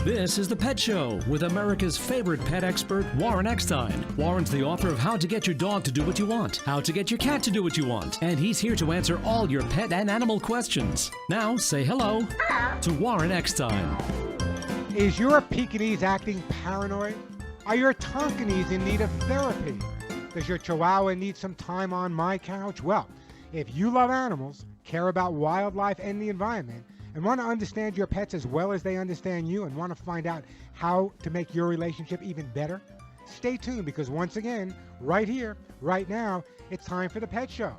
This is The Pet Show with America's favorite pet expert, Warren Eckstein. Warren's the author of How to Get Your Dog to Do What You Want, How to Get Your Cat to Do What You Want, and he's here to answer all your pet and animal questions. Now, say hello to Warren Eckstein. Is your Pekingese acting paranoid? Are your Tonkinese in need of therapy? Does your Chihuahua need some time on my couch? Well, if you love animals, care about wildlife and the environment, and want to understand your pets as well as they understand you, and want to find out how to make your relationship even better, stay tuned, because once again, right here, right now, it's time for The Pet Show,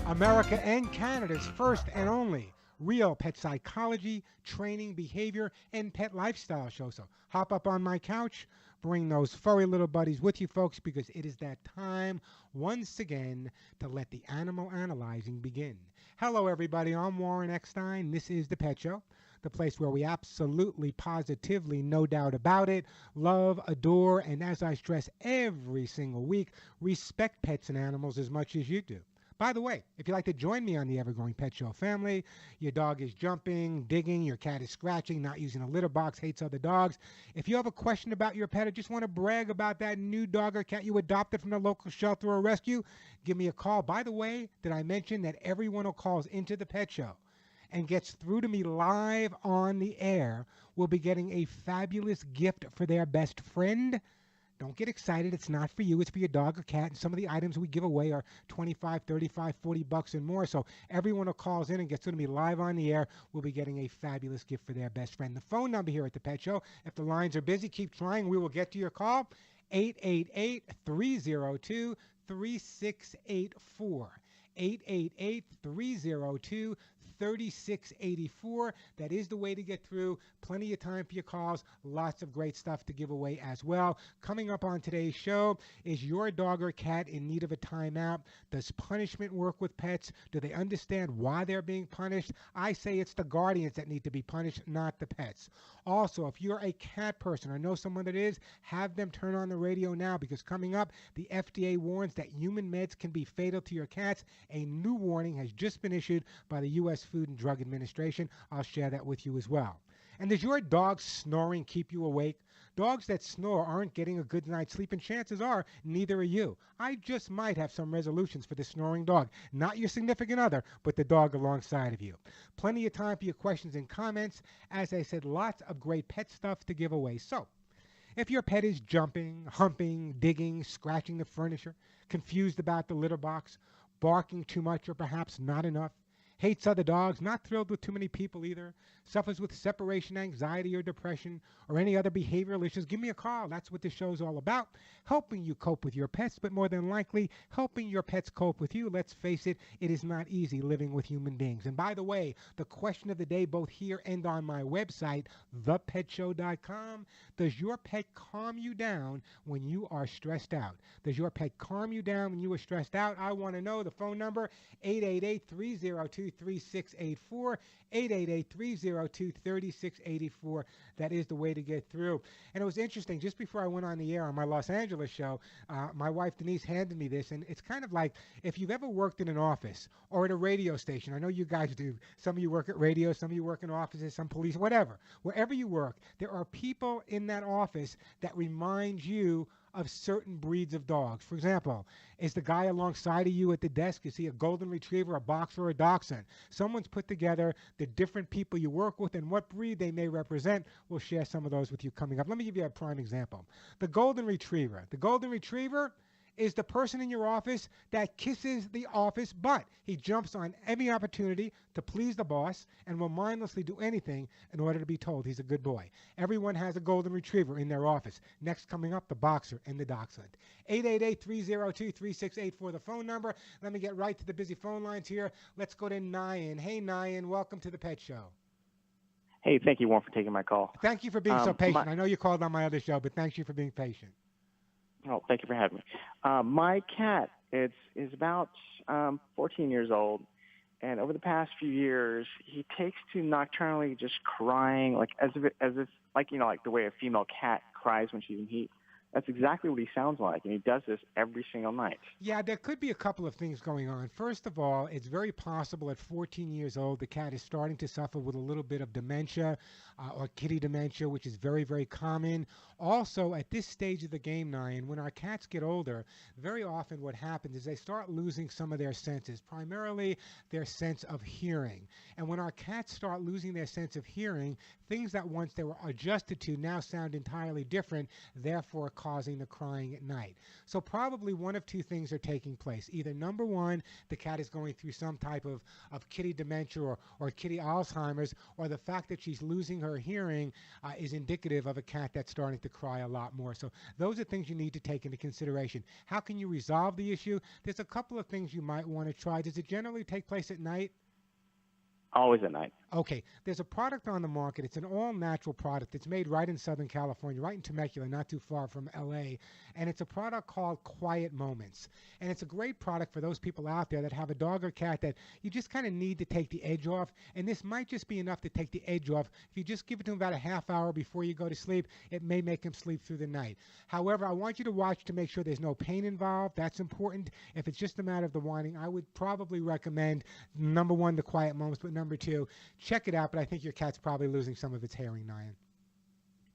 America and Canada's first and only real pet psychology, training, behavior, and pet lifestyle show. So hop up on my couch, bring those furry little buddies with you, folks, because it is that time once again to let the animal analyzing begin. Hello, everybody. I'm Warren Eckstein. This is The Pet Show, the place where we absolutely, positively, no doubt about it, love, adore, and as I stress every single week, respect pets and animals as much as you do. By the way, if you'd like to join me on the Ever-Growing Pet Show family, your dog is jumping, digging, your cat is scratching, not using a litter box, hates other dogs. If you have a question about your pet or just want to brag about that new dog or cat you adopted from the local shelter or rescue, give me a call. By the way, did I mention that everyone who calls into the Pet Show and gets through to me live on the air will be getting a fabulous gift for their best friend? Don't get excited. It's not for you. It's for your dog or cat. And some of the items we give away are $25, $35, $40 and more. So everyone who calls in and gets to me live on the air will be getting a fabulous gift for their best friend. The phone number here at the Pet Show, if the lines are busy, keep trying. We will get to your call. 888-302-3684. 888-302-3684. That is the way to get through. Plenty of time for your calls. Lots of great stuff to give away as well. Coming up on today's show, is your dog or cat in need of a timeout? Does punishment work with pets? Do they understand why they're being punished? I say it's the guardians that need to be punished, not the pets. Also, if you're a cat person or know someone that is, have them turn on the radio now, because coming up, the FDA warns that human meds can be fatal to your cats. A new warning has just been issued by the U.S. Food and Drug Administration. I'll share that with you as well. And does your dog's snoring keep you awake? Dogs that snore aren't getting a good night's sleep, and chances are neither are you. I just might have some resolutions for the snoring dog. Not your significant other, but the dog alongside of you. Plenty of time for your questions and comments. As I said, lots of great pet stuff to give away. So, if your pet is jumping, humping, digging, scratching the furniture, confused about the litter box, barking too much or perhaps not enough, hates other dogs, not thrilled with too many people either, suffers with separation anxiety or depression, or any other behavioral issues, give me a call. That's what this show's all about. Helping you cope with your pets, but more than likely, helping your pets cope with you. Let's face it, it is not easy living with human beings. And by the way, the question of the day, both here and on my website, thepetshow.com, does your pet calm you down when you are stressed out? Does your pet calm you down when you are stressed out? I want to know. The phone number, 888-302-3684, 888-302-3684. That is the way to get through. And it was interesting, just before I went on the air on my Los Angeles show, my wife Denise handed me this, and it's kind of like if you've ever worked in an office or at a radio station. I know you guys do. Some of you work at radio, some of you work in offices, some police, whatever. Wherever you work, there are people in that office that remind you of certain breeds of dogs. For example, is the guy alongside of you at the desk, is he a golden retriever, a boxer, or a dachshund? Someone's put together the different people you work with and what breed they may represent. We'll share some of those with you coming up. Let me give you a prime example. The golden retriever. The golden retriever is the person in your office that kisses the office butt. He jumps on every opportunity to please the boss and will mindlessly do anything in order to be told he's a good boy. Everyone has a golden retriever in their office. Next coming up, the boxer and the dachshund. 888-302-3684, the phone number. Let me get right to the busy phone lines here. Let's go to Nyan. Hey, Nyan, welcome to the Pet Show. Hey, thank you, Warren, for taking my call. Thank you for being so patient. I know you called on my other show, but thank you for being patient. Oh, thank you for having me. My cat is about 14 years old, and over the past few years, he takes to nocturnally just crying, like as if like the way a female cat cries when she's in heat. That's exactly what he sounds like, and he does this every single night. Yeah, there could be a couple of things going on. First of all, it's very possible at 14 years old the cat is starting to suffer with a little bit of dementia or kitty dementia, which is very, very common. Also, at this stage of the game, Nyan, when our cats get older, very often what happens is they start losing some of their senses, primarily their sense of hearing. And when our cats start losing their sense of hearing, things that once they were adjusted to now sound entirely different, therefore causing the crying at night. So probably one of two things are taking place. Either number one, the cat is going through some type of kitty dementia or kitty Alzheimer's, or the fact that she's losing her hearing is indicative of a cat that's starting to cry a lot more. So those are things you need to take into consideration. How can you resolve the issue? There's a couple of things you might want to try. Does it generally take place at night? Always at night. Okay, there's a product on the market. It's an all-natural product. It's made right in Southern California, right in Temecula, not too far from LA. And it's a product called Quiet Moments. And it's a great product for those people out there that have a dog or cat that you just kind of need to take the edge off. And this might just be enough to take the edge off. If you just give it to them about a half hour before you go to sleep, it may make them sleep through the night. However, I want you to watch to make sure there's no pain involved. That's important. If it's just a matter of the whining, I would probably recommend, number one, the Quiet Moments, but number two, check it out, but I think your cat's probably losing some of its hearing, Nyan.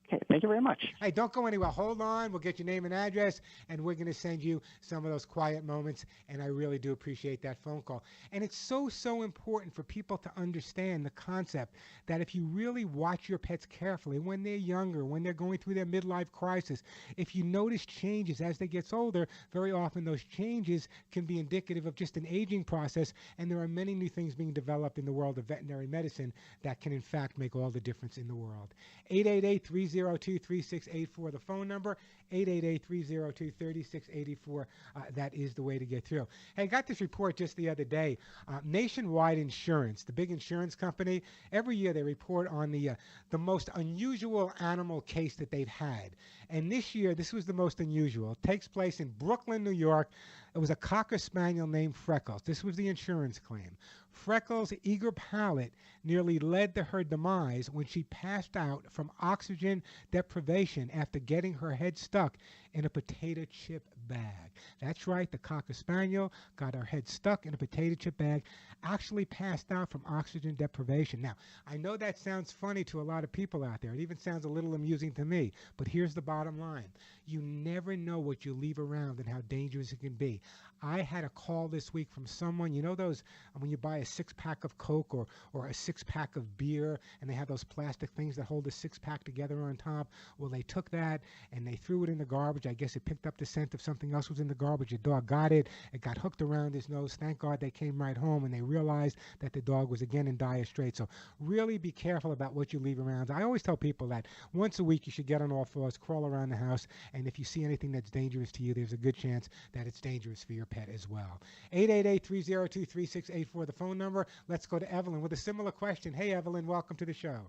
Okay, thank you very much. Hey, don't go anywhere. Hold on. We'll get your name and address, and we're going to send you some of those quiet moments, and I really do appreciate that phone call. And it's so, so important for people to understand the concept that if you really watch your pets carefully when they're younger, when they're going through their midlife crisis, if you notice changes as they get older, very often those changes can be indicative of just an aging process, and there are many new things being developed in the world of veterinary medicine that can, in fact, make all the difference in the world. 888-302-3684, the phone number, 888-302-3684. That is the way to get through. Hey, I got this report just the other day. Nationwide Insurance, the big insurance company, every year they report on the most unusual animal case that they've had. And this year, this was the most unusual. It takes place in Brooklyn, New York. It was a Cocker Spaniel named Freckles. This was the insurance claim. Freckles' eager palate nearly led to her demise when she passed out from oxygen deprivation after getting her head stuck in a potato chip bag. That's right, the Cocker Spaniel got her head stuck in a potato chip bag, actually passed out from oxygen deprivation. Now, I know that sounds funny to a lot of people out there. It even sounds a little amusing to me, but here's the bottom line. You never know what you leave around and how dangerous it can be. I had a call this week from someone, you know those, when you buy a six-pack of Coke or a six-pack of beer, and they have those plastic things that hold the six-pack together on top? Well, they took that and they threw it in the garbage. I guess it picked up the scent of something else was in the garbage. Your dog got it. It got hooked around his nose. Thank God they came right home and they realized that the dog was again in dire straits. So really be careful about what you leave around. I always tell people that once a week you should get on all fours, crawl around the house, and if you see anything that's dangerous to you, there's a good chance that it's dangerous for your pet as well. 888-302-3684, the phone number. Let's go to Evelyn with a similar question. Hey, Evelyn, welcome to the show.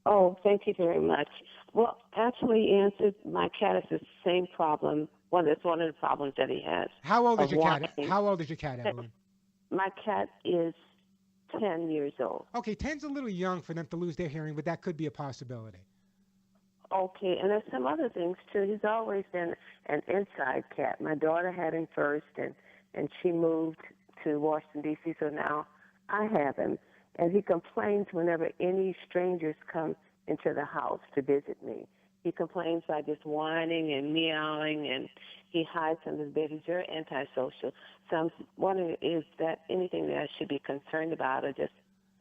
Oh, thank you very much. Well, actually, answered, my cat has the same problem. Well, that's one of the problems that he has. How old is your cat? Whining. How old is your cat, Evelyn? My cat is 10 years old. Okay, 10's a little young for them to lose their hearing, but that could be a possibility. Okay, and there's some other things, too. He's always been an inside cat. My daughter had him first, and she moved to Washington, D.C., so now I have him. And he complains whenever any strangers come into the house to visit me. He complains by just whining and meowing, and he hides under his bed. He's very antisocial. So I'm wondering, is that anything that I should be concerned about, or just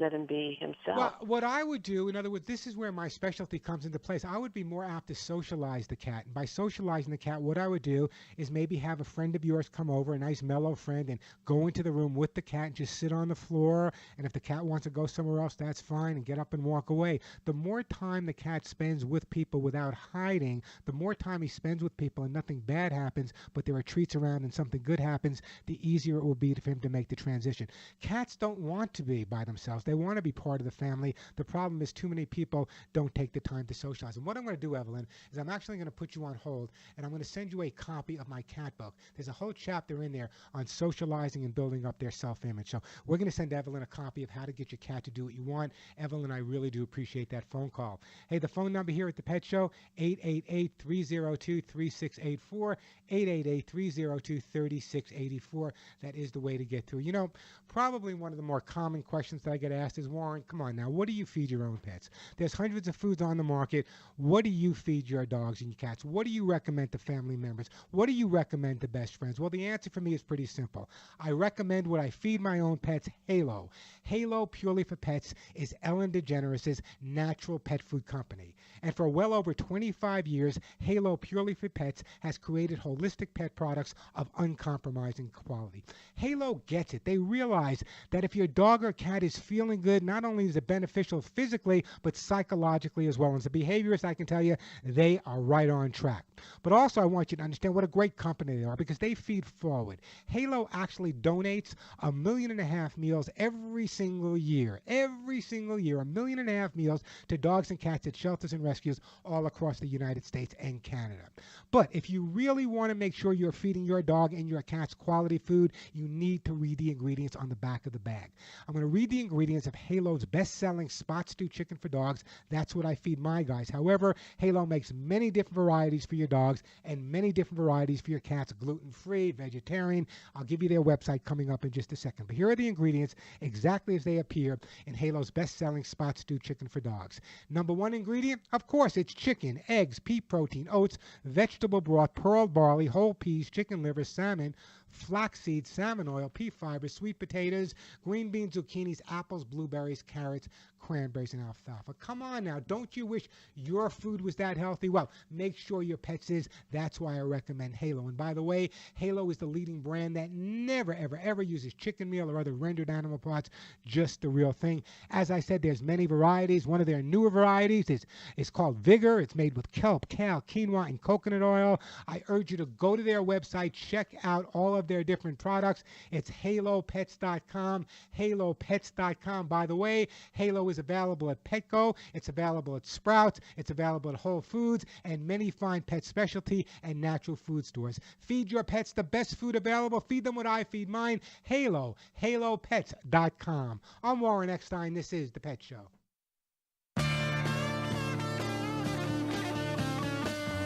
let him be himself? Well, what I would do, in other words, this is where my specialty comes into place. I would be more apt to socialize the cat. And by socializing the cat, what I would do is maybe have a friend of yours come over, a nice mellow friend, and go into the room with the cat and just sit on the floor. And if the cat wants to go somewhere else, that's fine, and get up and walk away. The more time the cat spends with people without hiding, the more time he spends with people and nothing bad happens, but there are treats around and something good happens, the easier it will be for him to make the transition. Cats don't want to be by themselves. They want to be part of the family. The problem is too many people don't take the time to socialize. And what I'm going to do, Evelyn, is I'm actually going to put you on hold, and I'm going to send you a copy of my cat book. There's a whole chapter in there on socializing and building up their self-image. So we're going to send Evelyn a copy of how to get your cat to do what you want. Evelyn, I really do appreciate that phone call. Hey, the phone number here at the Pet Show, 888-302-3684, 888-302-3684. That is the way to get through. You know, probably one of the more common questions that I get asked is, Warren, come on now, what do you feed your own pets? There's hundreds of foods on the market. What do you feed your dogs and your cats? What do you recommend to family members? What do you recommend to best friends? Well, the answer for me is pretty simple. I recommend what I feed my own pets, Halo. Halo Purely for Pets is Ellen DeGeneres' natural pet food company. And for well over 25 years, Halo Purely for Pets has created holistic pet products of uncompromising quality. Halo gets it. They realize that if your dog or cat is feeling good, not only is it beneficial physically, but psychologically as well. And as a behaviorist, I can tell you, they are right on track. But also, I want you to understand what a great company they are, because they feed forward. Halo actually donates 1.5 million meals every single year. Every single year, 1.5 million meals to dogs and cats at shelters and rescues all across the United States and Canada. But if you really want to make sure you're feeding your dog and your cat's quality food, you need to read the ingredients on the back of the bag. I'm going to read the ingredients of Halo's best-selling spot stew chicken for dogs. That's what I feed my guys. However, Halo makes many different varieties for your dogs and many different varieties for your cats, gluten-free, vegetarian. I'll give you their website coming up in just a second. But here are the ingredients exactly as they appear in Halo's best-selling spot stew chicken for dogs. Number one ingredient, of course, it's chicken, eggs, pea protein, oats, vegetable broth, pearl barley, whole peas, chicken liver, salmon, flaxseed, salmon oil, pea fiber, sweet potatoes, green beans, zucchinis, apples, blueberries, carrots, cranberries, and alfalfa. Come on now, don't you wish your food was that healthy? Well, make sure your pet's is. That's why I recommend Halo. And by the way, Halo is the leading brand that never, ever, ever uses chicken meal or other rendered animal parts, just the real thing. As I said, there's many varieties. One of their newer varieties is called Vigor. It's made with kelp, kale, quinoa, and coconut oil. I urge you to go to their website, check out all of their different products. It's halopets.com, halopets.com. By the way, Halo is available at Petco, it's available at Sprouts, it's available at Whole Foods, and many fine pet specialty and natural food stores. Feed your pets the best food available. Feed them what I feed mine. Halo, halopets.com. I'm Warren Eckstein. This is The Pet Show.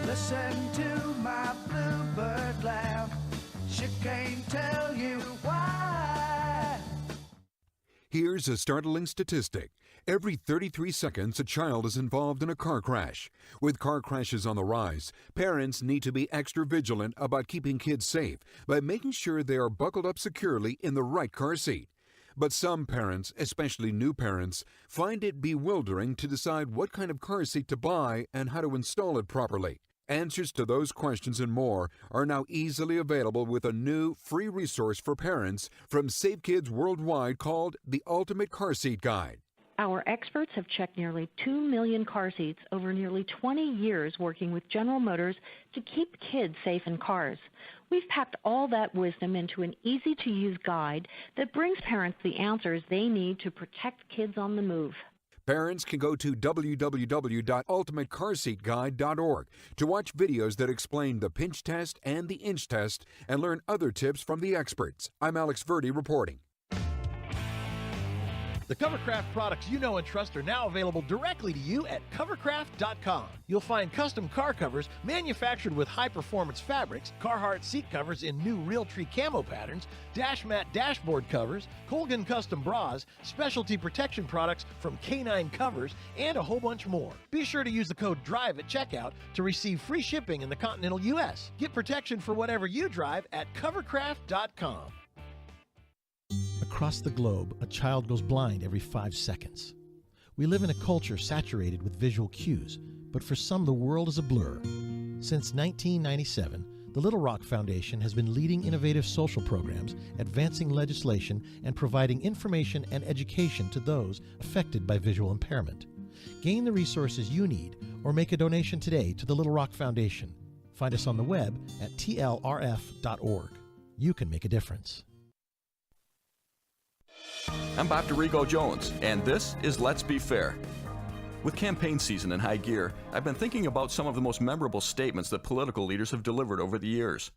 Listen to my bluebird laugh. She can't tell you why. Here's a startling statistic. Every 33 seconds, a child is involved in a car crash. With car crashes on the rise, parents need to be extra vigilant about keeping kids safe by making sure they are buckled up securely in the right car seat. But some parents, especially new parents, find it bewildering to decide what kind of car seat to buy and how to install it properly. Answers to those questions and more are now easily available with a new free resource for parents from Safe Kids Worldwide called The Ultimate Car Seat Guide. Our experts have checked nearly 2 million car seats over nearly 20 years working with General Motors to keep kids safe in cars. We've packed all that wisdom into an easy-to-use guide that brings parents the answers they need to protect kids on the move. Parents can go to www.ultimatecarseatguide.org to watch videos that explain the pinch test and the inch test and learn other tips from the experts. I'm Alex Verdi reporting. The Covercraft products you know and trust are now available directly to you at covercraft.com. You'll find custom car covers manufactured with high-performance fabrics, Carhartt seat covers in new Realtree camo patterns, Dash Mat dashboard covers, Colgan custom bras, specialty protection products from K9 Covers, and a whole bunch more. Be sure to use the code DRIVE at checkout to receive free shipping in the continental U.S. Get protection for whatever you drive at covercraft.com. Across the globe, a child goes blind every 5 seconds. We live in a culture saturated with visual cues, but for some the world is a blur. Since 1997, the Little Rock Foundation has been leading innovative social programs, advancing legislation, and providing information and education to those affected by visual impairment. Gain the resources you need or make a donation today to the Little Rock Foundation. Find us on the web at tlrf.org. You can make a difference. I'm Bob DeRigo Jones, and this is Let's Be Fair. With campaign season in high gear, I've been thinking about some of the most memorable statements that political leaders have delivered over the years.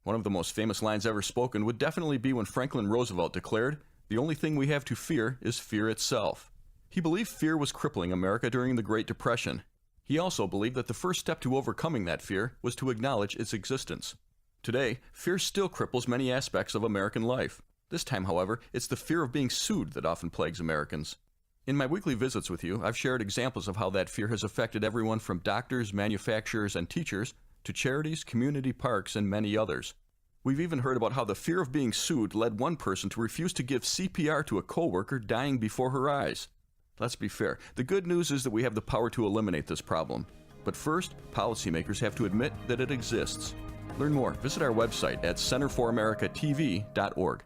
One of the most famous lines ever spoken would definitely be when Franklin Roosevelt declared, "The only thing we have to fear is fear itself." He believed fear was crippling America during the Great Depression. He also believed that the first step to overcoming that fear was to acknowledge its existence. Today, fear still cripples many aspects of American life. This time, however, it's the fear of being sued that often plagues Americans. In my weekly visits with you, I've shared examples of how that fear has affected everyone from doctors, manufacturers, and teachers to charities, community parks, and many others. We've even heard about how the fear of being sued led one person to refuse to give CPR to a coworker dying before her eyes. Let's be fair. The good news is that we have the power to eliminate this problem. But first, policymakers have to admit that it exists. Learn more. Visit our website at centerforamericatv.org.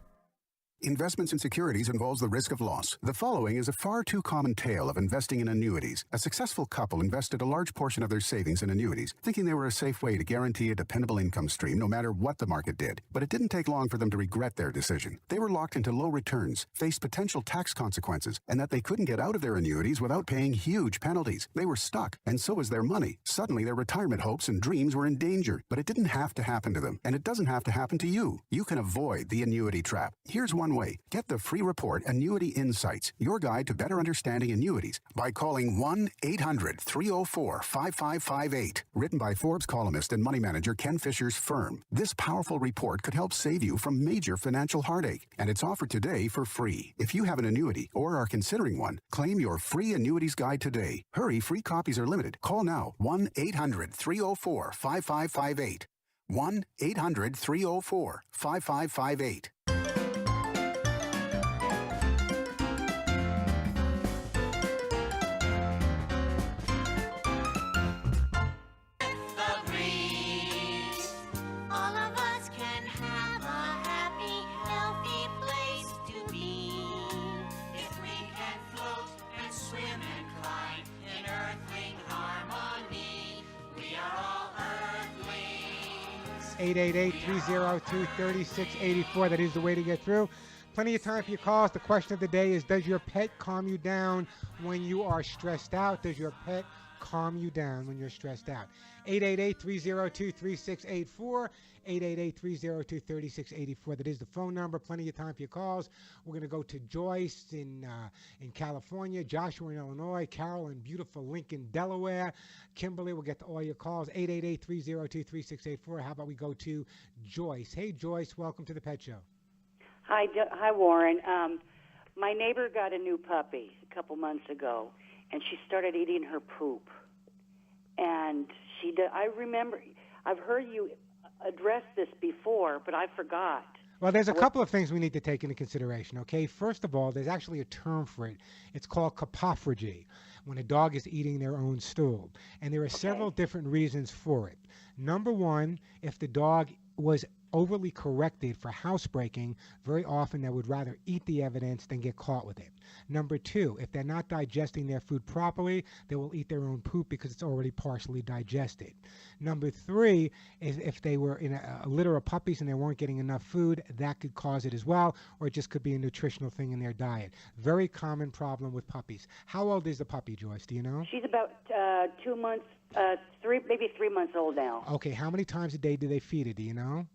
Investments in securities involves the risk of loss. The following is a far too common tale of investing in annuities. A successful couple invested a large portion of their savings in annuities, thinking they were a safe way to guarantee a dependable income stream no matter what the market did. But it didn't take long for them to regret their decision. They were locked into low returns, faced potential tax consequences, and that they couldn't get out of their annuities without paying huge penalties. They were stuck, and so was their money. Suddenly, their retirement hopes and dreams were in danger. But it didn't have to happen to them, and it doesn't have to happen to you. You can avoid the annuity trap. Here's one way. Get the free report Annuity Insights, your guide to better understanding annuities, by calling 1-800-304-5558. Written by Forbes columnist and money manager Ken Fisher's firm. This powerful report could help save you from major financial heartache, and it's offered today for free. If you have an annuity or are considering one, claim your free annuities guide today. Hurry, free copies are limited. Call now, 1-800-304-5558. 1-800-304-5558. Float and swim and climb in earthling harmony. We are all earthlings. 888-302-3684. That is the way to get through. Plenty of time for your calls. The question of the day is, does your pet calm you down when you are stressed out? Does your pet calm you down when you're stressed out? 888-302-3684. 888-302-3684. That is the phone number. Plenty of time for your calls. We're going to go to Joyce in California, Joshua in Illinois, Carol in beautiful Lincoln, Delaware. Kimberly, we'll get to all your calls. 888-302-3684. How about we go to Joyce? Hey, Joyce, welcome to the Pet Show. Hi, Warren. My neighbor got a new puppy a couple months ago, and she started eating her poop. And I remember, I've heard you address this before, but I forgot. Well, there's a couple of things we need to take into consideration, okay? First of all, there's actually a term for it. It's called coprophagy, when a dog is eating their own stool. And there are several different reasons for it. Number one, if the dog was overly corrected for housebreaking, very often they would rather eat the evidence than get caught with it. Number two, if they're not digesting their food properly, they will eat their own poop because it's already partially digested. Number three is if they were in a litter of puppies and they weren't getting enough food, that could cause it as well, or it just could be a nutritional thing in their diet. Very common problem with puppies. How old is the puppy, Joyce? Do you know? She's about 2 months, maybe 3 months old now. Okay, how many times a day do they feed it? Do you know?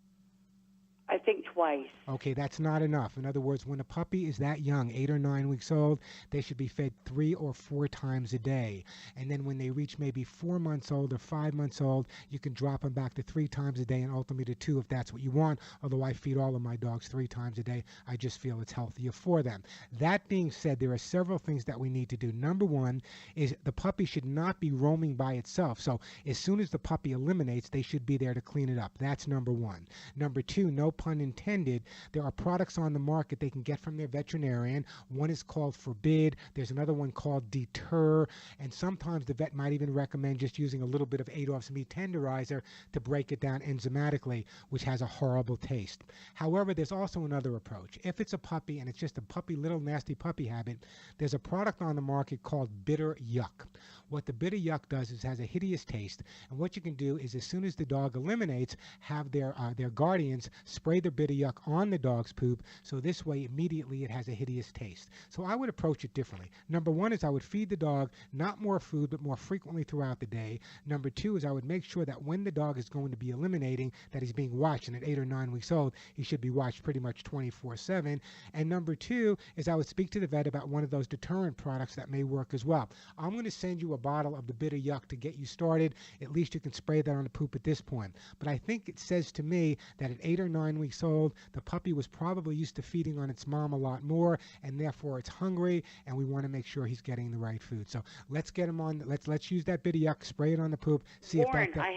I think twice. Okay, that's not enough. In other words, when a puppy is that young, 8 or 9 weeks old, they should be fed 3 or 4 times a day. And then when they reach maybe 4 months old or 5 months old, you can drop them back to 3 times a day and ultimately to 2 if that's what you want. Although I feed all of my dogs 3 times a day, I just feel it's healthier for them. That being said, there are several things that we need to do. Number one is the puppy should not be roaming by itself. So as soon as the puppy eliminates, they should be there to clean it up. That's number one. Number two, no pun intended, there are products on the market they can get from their veterinarian. One is called Forbid. There's another one called Deter. And sometimes the vet might even recommend just using a little bit of Adolph's meat tenderizer to break it down enzymatically, which has a horrible taste. However, there's also another approach. If it's a puppy and it's just a little nasty puppy habit, there's a product on the market called Bitter Yuck. What the Bitter Yuck does is it has a hideous taste. And what you can do is as soon as the dog eliminates, have their guardians spray the bitter yuck on the dog's poop, so this way immediately it has a hideous taste. So I would approach it differently. Number one is I would feed the dog not more food, but more frequently throughout the day. Number two is I would make sure that when the dog is going to be eliminating, that he's being watched, and at 8 or 9 weeks old, he should be watched pretty much 24/7. And number two is I would speak to the vet about one of those deterrent products that may work as well. I'm going to send you a bottle of the bitter yuck to get you started. At least you can spray that on the poop at this point. But I think it says to me that at 8 or 9 weeks old, the puppy was probably used to feeding on its mom a lot more, and therefore it's hungry, and we want to make sure he's getting the right food. So let's get him on. Let's use that bitter yuck, spray it on the poop. See Warren, if that. I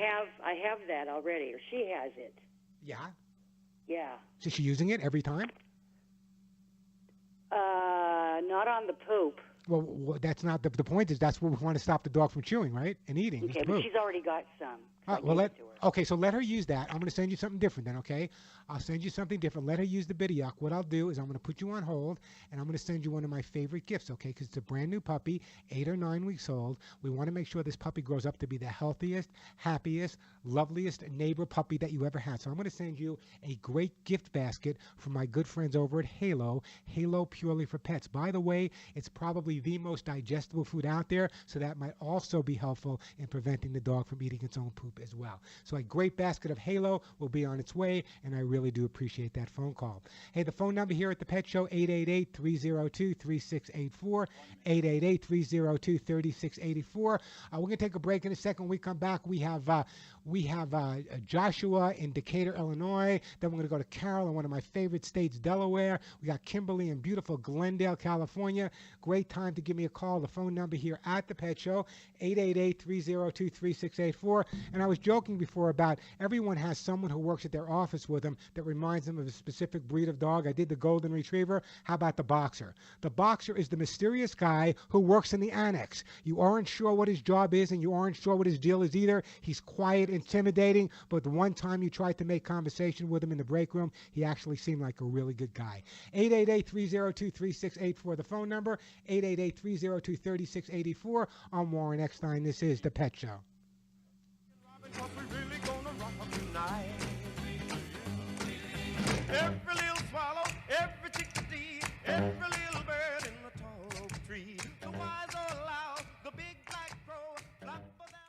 have that already, or she has it. Yeah. Yeah. So she's using it every time? Not on the poop. Well, that's not the point. Is that's what we want to stop the dog from chewing, right? And eating. Okay, but she's already got some. Okay, so let her use that. I'm going to send you something different then, okay? I'll send you something different. Let her use the bitter yuck. What I'll do is I'm going to put you on hold, and I'm going to send you one of my favorite gifts, okay? Because it's a brand new puppy, 8 or 9 weeks old. We want to make sure this puppy grows up to be the healthiest, happiest, loveliest neighbor puppy that you ever had. So I'm going to send you a great gift basket from my good friends over at Halo Purely for Pets. By the way, it's probably the most digestible food out there, so that might also be helpful in preventing the dog from eating its own poop as well. So a great basket of Halo will be on its way, and I really do appreciate that phone call. Hey, the phone number here at the Pet Show, 888-302-3684, 888-302-3684. We're going to take a break in a second. When we come back, we have Joshua in Decatur, Illinois. Then we're going to go to Carol in one of my favorite states, Delaware. We got Kimberly in beautiful Glendale, California. Great time to give me a call. The phone number here at the Pet Show, 888-302-3684. And I was joking before about everyone has someone who works at their office with them that reminds them of a specific breed of dog. I did the Golden Retriever. How about the Boxer? The Boxer is the mysterious guy who works in the annex. You aren't sure what his job is, and you aren't sure what his deal is either. He's quiet, intimidating, but the one time you tried to make conversation with him in the break room, he actually seemed like a really good guy. 888-302-3684, the phone number, 888-302-3684. I'm Warren Eckstein. This is The Pet Show. Every little swallow, every chickadee, every little bird in the tall oak tree. The wise old owl, the big black crow, flap of their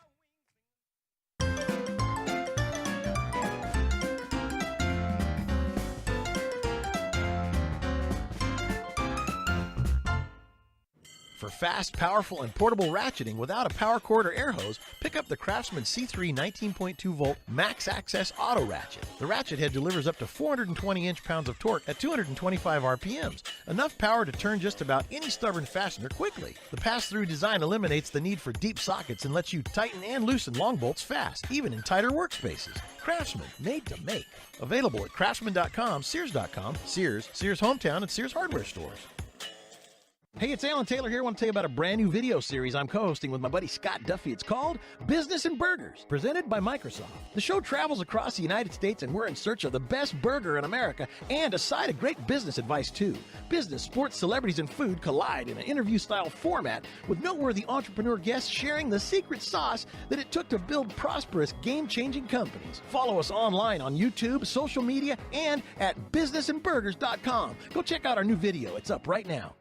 For fast, powerful, and portable ratcheting without a power cord or air hose, pick up the Craftsman C3 19.2 volt Max Access Auto Ratchet. The ratchet head delivers up to 420 inch-pounds of torque at 225 RPMs, enough power to turn just about any stubborn fastener quickly. The pass-through design eliminates the need for deep sockets and lets you tighten and loosen long bolts fast, even in tighter workspaces. Craftsman, made to make. Available at craftsman.com, Sears.com, Sears, Sears Hometown, and Sears Hardware stores. Hey, it's Alan Taylor here. I want to tell you about a brand new video series I'm co-hosting with my buddy Scott Duffy. It's called Business and Burgers, presented by Microsoft. The show travels across the United States, and we're in search of the best burger in America and a side of great business advice, too. Business, sports, celebrities, and food collide in an interview-style format with noteworthy entrepreneur guests sharing the secret sauce that it took to build prosperous, game-changing companies. Follow us online on YouTube, social media, and at businessandburgers.com. Go check out our new video. It's up right now.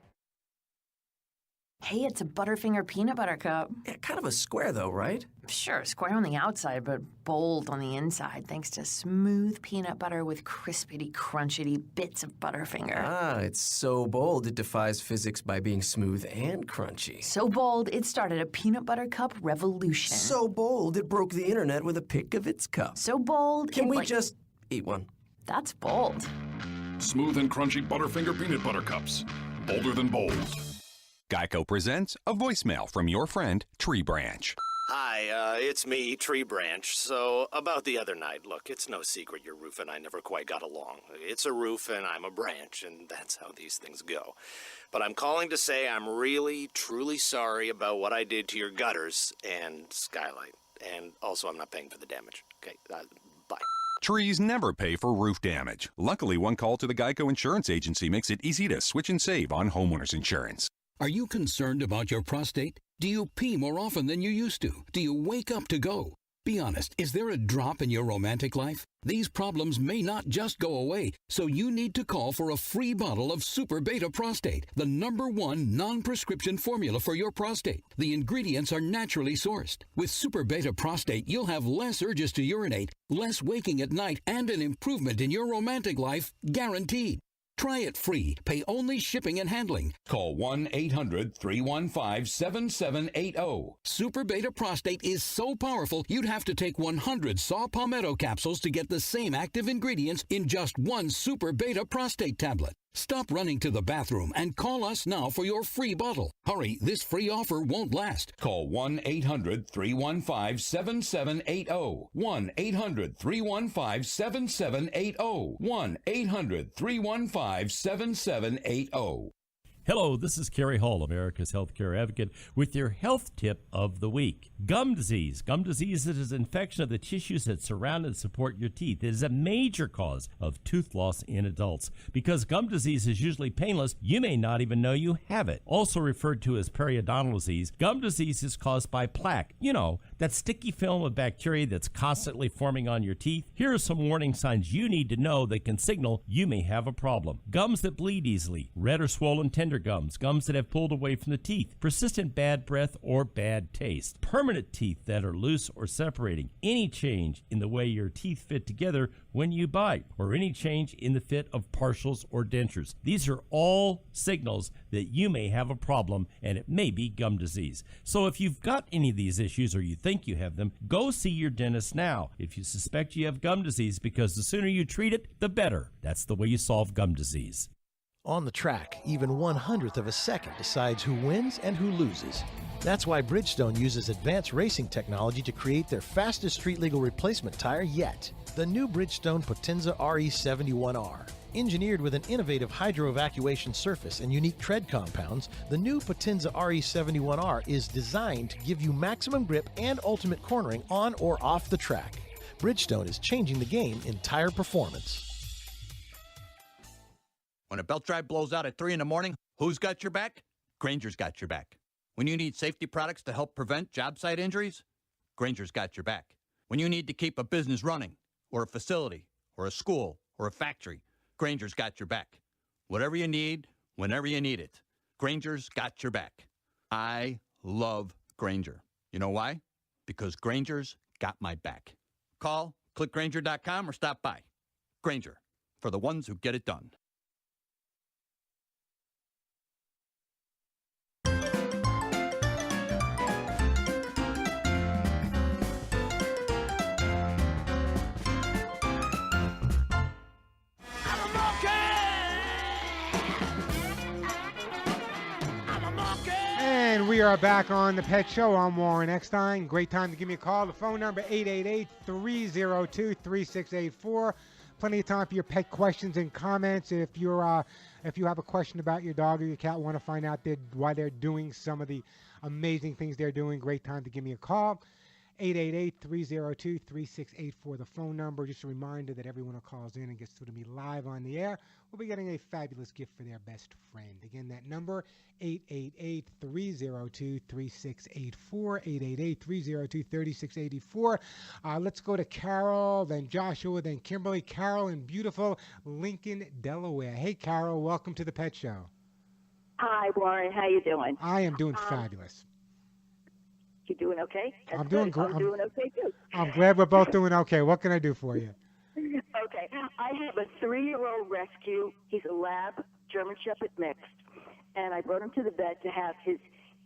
Hey, it's a Butterfinger peanut butter cup. Yeah, kind of a square though, right? Sure, square on the outside, but bold on the inside, thanks to smooth peanut butter with crispity, crunchity bits of Butterfinger. Ah, it's so bold it defies physics by being smooth and crunchy. So bold, it started a peanut butter cup revolution. So bold, it broke the internet with a pic of its cup. So bold, Can we just eat one? That's bold. Smooth and crunchy Butterfinger peanut butter cups. Bolder than bold. Geico presents a voicemail from your friend, Tree Branch. Hi, it's me, Tree Branch. So, about the other night, look, it's no secret your roof and I never quite got along. It's a roof and I'm a branch, and that's how these things go. But I'm calling to say I'm really, truly sorry about what I did to your gutters and skylight. And also, I'm not paying for the damage. Okay, bye. Trees never pay for roof damage. Luckily, one call to the Geico Insurance Agency makes it easy to switch and save on homeowners insurance. Are you concerned about your prostate? Do you pee more often than you used to? Do you wake up to go? Be honest, is there a drop in your romantic life? These problems may not just go away, so you need to call for a free bottle of Super Beta Prostate, the #1 non-prescription formula for your prostate. The ingredients are naturally sourced. With Super Beta Prostate, you'll have less urges to urinate, less waking at night, and an improvement in your romantic life, guaranteed. Try it free. Pay only shipping and handling. Call 1-800-315-7780. Super Beta Prostate is so powerful, you'd have to take 100 saw palmetto capsules to get the same active ingredients in just one Super Beta Prostate tablet. Stop running to the bathroom and call us now for your free bottle. Hurry, this free offer won't last. Call 1-800-315-7780. 1-800-315-7780. 1-800-315-7780. Hello, this is Kerry Hall, America's Healthcare Advocate, with your health tip of the week. Gum disease. Gum disease is an infection of the tissues that surround and support your teeth. It is a major cause of tooth loss in adults. Because gum disease is usually painless, you may not even know you have it. Also referred to as periodontal disease, gum disease is caused by plaque. You know, that sticky film of bacteria that's constantly forming on your teeth. Here are some warning signs you need to know that can signal you may have a problem. Gums that bleed easily, red or swollen tender gums, gums that have pulled away from the teeth, persistent bad breath or bad taste, permanent teeth that are loose or separating, any change in the way your teeth fit together when you bite, or any change in the fit of partials or dentures. These are all signals that you may have a problem, and it may be gum disease. So if you've got any of these issues or you think you have them, go see your dentist now if you suspect you have gum disease, because the sooner you treat it, the better. That's the way you solve gum disease. On the track, even 1/100th of a second decides who wins and who loses. That's why Bridgestone uses advanced racing technology to create their fastest street-legal replacement tire yet, the new Bridgestone Potenza RE71R. Engineered with an innovative hydro-evacuation surface and unique tread compounds, the new Potenza RE71R is designed to give you maximum grip and ultimate cornering on or off the track. Bridgestone is changing the game in tire performance. When a belt drive blows out at 3 in the morning, who's got your back? Granger's got your back. When you need safety products to help prevent job site injuries, Granger's got your back. When you need to keep a business running, or a facility, or a school, or a factory, Granger's got your back. Whatever you need, whenever you need it, Granger's got your back. I love Granger. You know why? Because Granger's got my back. Call, click Granger.com, or stop by. Granger, for the ones who get it done. And we are back on The Pet Show. I'm Warren Eckstein. Great time to give me a call. The phone number, 888-302-3684. Plenty of time for your pet questions and comments. If you have a question about your dog or your cat, want to find out why they're doing some of the amazing things they're doing, great time to give me a call. 888-302-3684, the phone number. Just a reminder that everyone who calls in and gets to me live on the air will be getting a fabulous gift for their best friend. Again, that number, 888-302-3684, 888-302-3684. Let's go to Carol, then Joshua, then Kimberly. Carol in beautiful Lincoln, Delaware. Hey, Carol, welcome to the Pet Show. Hi, Warren. How you doing? I am doing fabulous. You doing okay? That's I'm doing good. great. I'm doing okay, too. I'm glad we're both doing okay. What can I do for you? Okay. I have a 3-year-old rescue. He's a lab, German Shepherd mixed. And I brought him to the vet to have his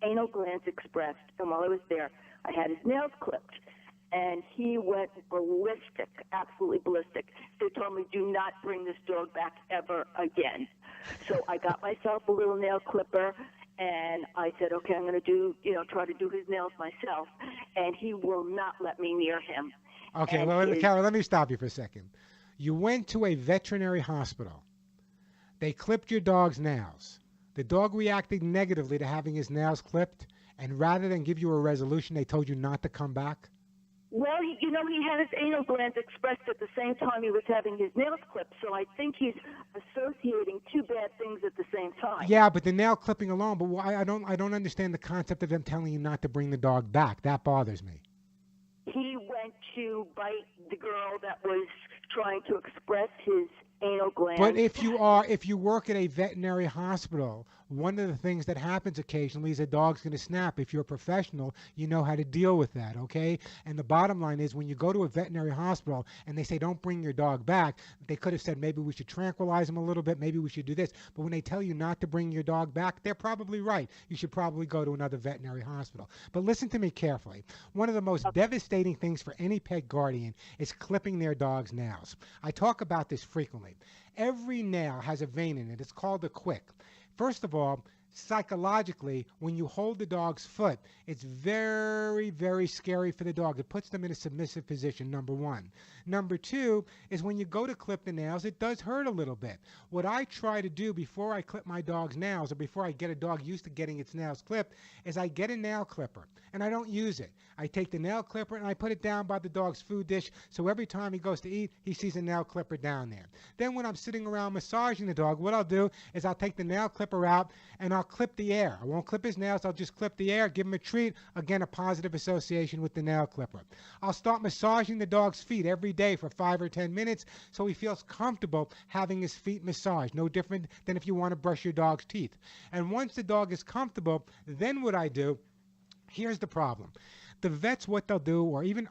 anal glands expressed. And while I was there, I had his nails clipped. And he went ballistic, absolutely ballistic. They told me, do not bring this dog back ever again. So I got myself a little nail clipper. And I said, okay, I'm going to try to do his nails myself. And he will not let me near him. Okay, well, Carol, let me stop you for a second. You went to a veterinary hospital. They clipped your dog's nails. The dog reacted negatively to having his nails clipped. And rather than give you a resolution, they told you not to come back? Well, he had his anal glands expressed at the same time he was having his nails clipped, so I think he's associating two bad things at the same time. Yeah, but the nail clipping alone, but why? I don't understand the concept of them telling you not to bring the dog back. That bothers me. He went to bite the girl that was trying to express his anal gland. But if you work at a veterinary hospital, one of the things that happens occasionally is a dog's going to snap. If you're a professional, you know how to deal with that, okay? And the bottom line is when you go to a veterinary hospital and they say don't bring your dog back, they could have said maybe we should tranquilize him a little bit, maybe we should do this. But when they tell you not to bring your dog back, they're probably right. You should probably go to another veterinary hospital. But listen to me carefully. One of the most devastating things for any pet guardian is clipping their dog's nails. I talk about this frequently. Every nail has a vein in it. It's called a quick. First of all, psychologically, when you hold the dog's foot, it's very, very scary for the dog. It puts them in a submissive position, number one. Number two is when you go to clip the nails, it does hurt a little bit. What I try to do before I clip my dog's nails, or before I get a dog used to getting its nails clipped, is I get a nail clipper, and I don't use it. I take the nail clipper and I put it down by the dog's food dish, so every time he goes to eat, he sees a nail clipper down there. Then when I'm sitting around massaging the dog, what I'll do is I'll take the nail clipper out and I'll clip the air. I won't clip his nails, I'll just clip the air, give him a treat. Again, a positive association with the nail clipper. I'll start massaging the dog's feet every day for 5 or 10 minutes so he feels comfortable having his feet massaged. No different than if you want to brush your dog's teeth. And once the dog is comfortable, then what I do, here's the problem. The vets, what they'll do, or even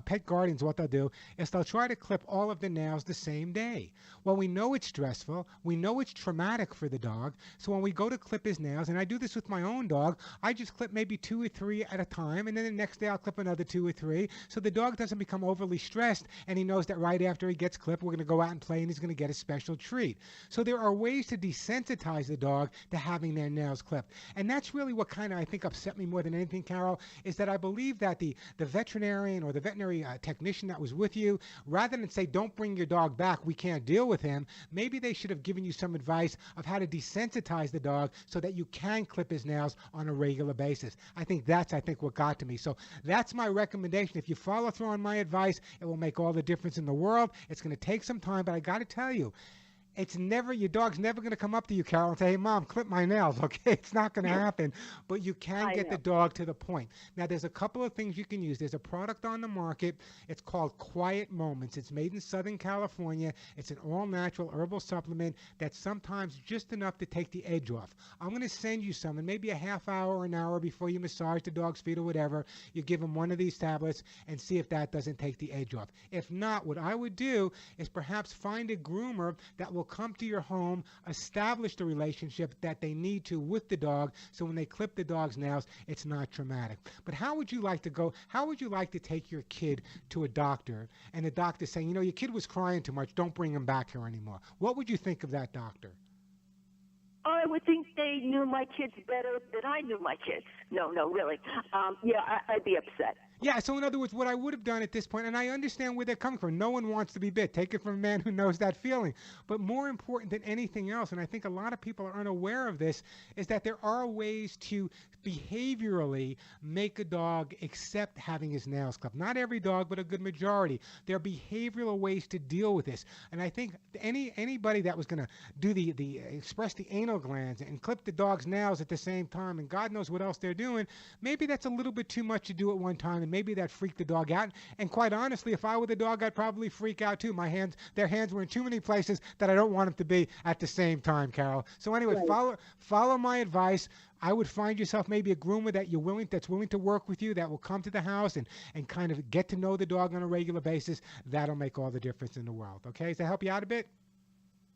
pet guardians, what they'll do, is they'll try to clip all of the nails the same day. Well, we know it's stressful. We know it's traumatic for the dog. So when we go to clip his nails, and I do this with my own dog, I just clip maybe 2 or 3 at a time, and then the next day I'll clip another 2 or 3. So the dog doesn't become overly stressed, and he knows that right after he gets clipped, we're going to go out and play, and he's going to get a special treat. So there are ways to desensitize the dog to having their nails clipped. And that's really what kind of, I think, upset me more than anything, Carol, is that I believe that the veterinarian or the veterinary technician that was with you, rather than say, don't bring your dog back, we can't deal with him, maybe they should have given you some advice of how to desensitize the dog so that you can clip his nails on a regular basis. I think that's what got to me. So that's my recommendation. If you follow through on my advice, it will make all the difference in the world. It's going to take some time, but I got to tell you, your dog's never going to come up to you, Carol, and say, hey, Mom, clip my nails, okay? It's not going to happen, but you can get the dog to the point. Now, there's a couple of things you can use. There's a product on the market. It's called Quiet Moments. It's made in Southern California. It's an all-natural herbal supplement that's sometimes just enough to take the edge off. I'm going to send you some, and maybe a half hour or an hour before you massage the dog's feet or whatever, you give him one of these tablets and see if that doesn't take the edge off. If not, what I would do is perhaps find a groomer that will come to your home, establish the relationship that they need to with the dog, so when they clip the dog's nails, it's not traumatic. But how would you like to take your kid to a doctor, and the doctor saying, your kid was crying too much, don't bring him back here anymore? What would you think of that doctor? I would think they knew my kids better than I knew my kids. No, really. I'd be upset. Yeah, so in other words, what I would have done at this point, and I understand where they're coming from. No one wants to be bit. Take it from a man who knows that feeling. But more important than anything else, and I think a lot of people are unaware of this, is that there are ways to behaviorally make a dog accept having his nails clipped. Not every dog, but a good majority. There are behavioral ways to deal with this. And I think anybody that was going to do express the anal glands and clip the dog's nails at the same time, and God knows what else they're doing, maybe that's a little bit too much to do at one time. Maybe that freaked the dog out. And quite honestly, if I were the dog, I'd probably freak out too. Their hands were in too many places that I don't want them to be at the same time, Carol. So anyway, follow my advice. I would find yourself maybe a groomer that's willing to work with you, that will come to the house and kind of get to know the dog on a regular basis. That'll make all the difference in the world. Okay? Does that help you out a bit?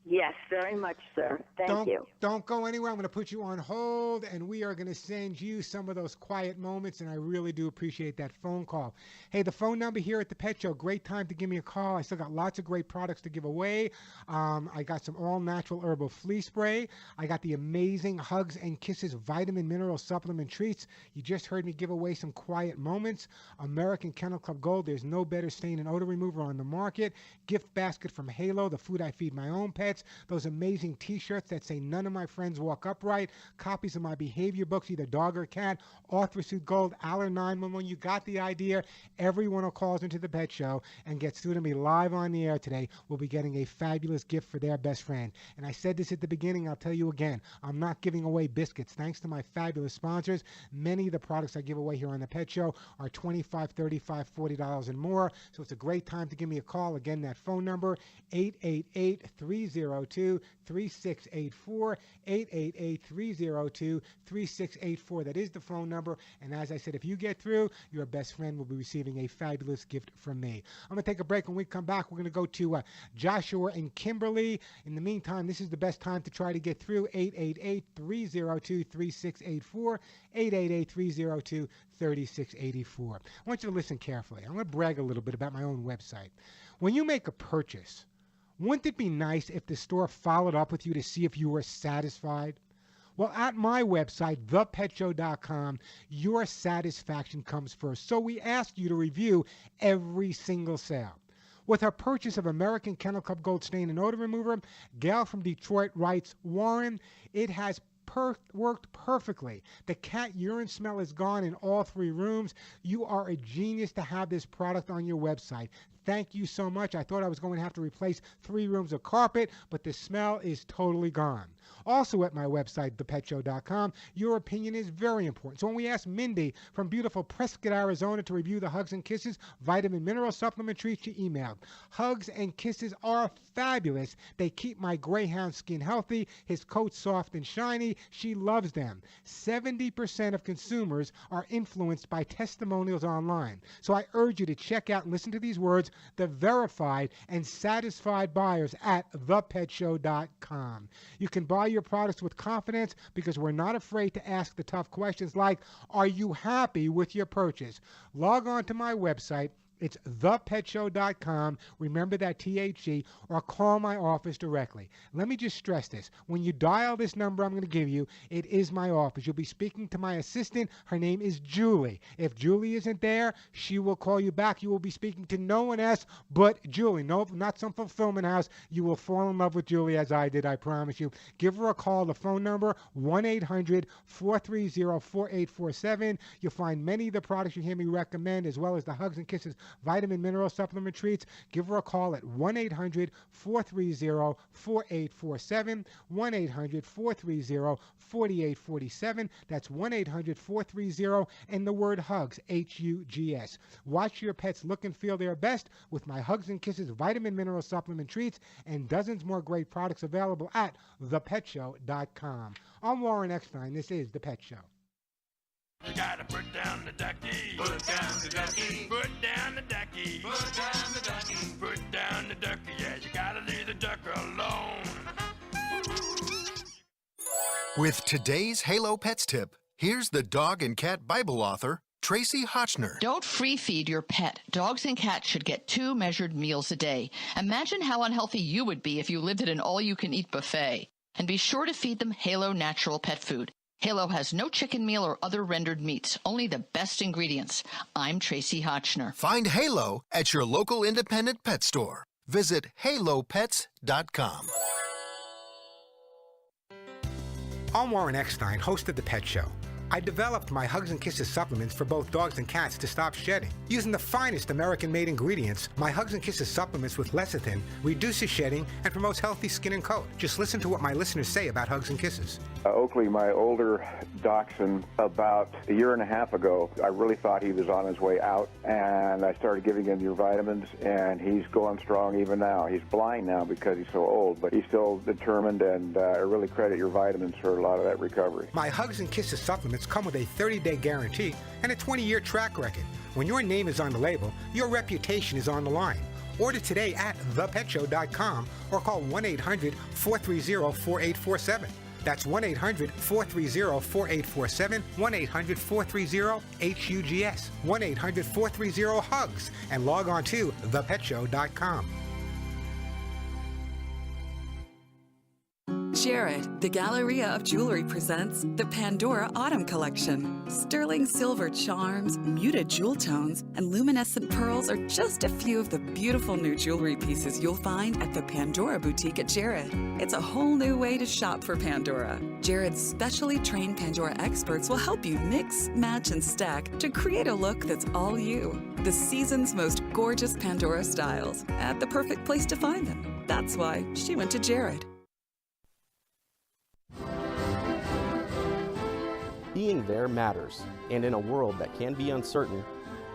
Yes, very much, sir. Thank you. Don't go anywhere. I'm going to put you on hold, and we are going to send you some of those quiet moments, and I really do appreciate that phone call. Hey, the phone number here at the Pet Show, great time to give me a call. I still got lots of great products to give away. I got some all-natural herbal flea spray. I got the amazing Hugs and Kisses vitamin mineral supplement treats. You just heard me give away some quiet moments. American Kennel Club Gold, there's no better stain and odor remover on the market. Gift basket from Halo, the food I feed my own pets. diets, those amazing T-shirts that say none of my friends walk upright, copies of my behavior books, either dog or cat, Arthur-Suit Gold, Aller 911. You got the idea. Everyone who calls into the Pet Show and gets through to me live on the air today will be getting a fabulous gift for their best friend. And I said this at the beginning, I'll tell you again, I'm not giving away biscuits. Thanks to my fabulous sponsors, many of the products I give away here on the Pet Show are $25, $35, $40 and more. So it's a great time to give me a call. Again, that phone number, 888-302-3684, 888-302-3684. That is the phone number. And as I said, if you get through, your best friend will be receiving a fabulous gift from me. I'm going to take a break. When we come back, we're going to go to Joshua and Kimberly. In the meantime, this is the best time to try to get through, 888-302-3684, 888-302-3684. I want you to listen carefully. I'm going to brag a little bit about my own website. When you make a purchase, wouldn't it be nice if the store followed up with you to see if you were satisfied? Well, at my website, thepetshow.com, your satisfaction comes first. So we ask you to review every single sale. With her purchase of American Kennel Club Gold Stain and Odor Remover, Gail from Detroit writes, Warren, it has worked perfectly. The cat urine smell is gone in all 3 rooms. You are a genius to have this product on your website. Thank you so much. I thought I was going to have to replace 3 rooms of carpet, but the smell is totally gone. Also at my website, thepetshow.com, your opinion is very important. So when we asked Mindy from beautiful Prescott, Arizona to review the Hugs and Kisses vitamin mineral supplement treat, she emailed, Hugs and Kisses are fabulous. They keep my greyhound skin healthy, his coat soft and shiny. She loves them. 70% of consumers are influenced by testimonials online. So I urge you to check out and listen to these words, the verified and satisfied buyers at thepetshow.com. You can buy your products with confidence because we're not afraid to ask the tough questions like, are you happy with your purchase? Log on to my website. It's thepetshow.com. Remember that THE, or call my office directly. Let me just stress this. When you dial this number I'm going to give you, it is my office. You'll be speaking to my assistant. Her name is Julie. If Julie isn't there, she will call you back. You will be speaking to no one else but Julie. No, not some fulfillment house. You will fall in love with Julie as I did, I promise you. Give her a call. The phone number, 1-800-430-4847. You'll find many of the products you hear me recommend, as well as the Hugs and Kisses vitamin mineral supplement treats. Give her a call at 1-800-430-4847, 1-800-430-4847. That's 1-800-430 and the word Hugs, H-U-G-S. Watch your pets look and feel their best with my Hugs and Kisses vitamin mineral supplement treats and dozens more great products available at thepetshow.com. I'm Warren Eckstein. This is The Pet Show. You gotta put down the ducky. Put down the ducky. Put down the ducky. Put down the ducky. Put down the ducky. Yeah, you gotta leave the duck alone. With today's Halo Pets tip, here's the dog and cat Bible author, Tracy Hotchner. Don't free feed your pet. Dogs and cats should get 2 measured meals a day. Imagine how unhealthy you would be if you lived at an all-you-can-eat buffet. And be sure to feed them Halo Natural Pet Food. Halo has no chicken meal or other rendered meats, only the best ingredients. I'm Tracy Hotchner. Find Halo at your local independent pet store. Visit halopets.com. I'm Warren Eckstein, host of The Pet Show. I developed my Hugs and Kisses supplements for both dogs and cats to stop shedding. Using the finest American-made ingredients, my Hugs and Kisses supplements with lecithin reduces shedding and promotes healthy skin and coat. Just listen to what my listeners say about Hugs and Kisses. Oakley, my older dachshund, about a year and a half ago, I really thought he was on his way out, and I started giving him your vitamins, and he's going strong even now. He's blind now because he's so old, but he's still determined, and I really credit your vitamins for a lot of that recovery. My Hugs and Kisses supplements come with a 30-day guarantee and a 20-year track record. When your name is on the label, your reputation is on the line. Order today at thepetshow.com or call 1-800-430-4847. That's 1-800-430-4847, 1-800-430-HUGS, 1-800-430-HUGS, and log on to thepetshow.com. Jared, the Galleria of Jewelry presents the Pandora Autumn Collection. Sterling silver charms, muted jewel tones, and luminescent pearls are just a few of the beautiful new jewelry pieces you'll find at the Pandora Boutique at Jared. It's a whole new way to shop for Pandora. Jared's specially trained Pandora experts will help you mix, match, and stack to create a look that's all you. The season's most gorgeous Pandora styles at the perfect place to find them. That's why she went to Jared. Being there matters, and in a world that can be uncertain,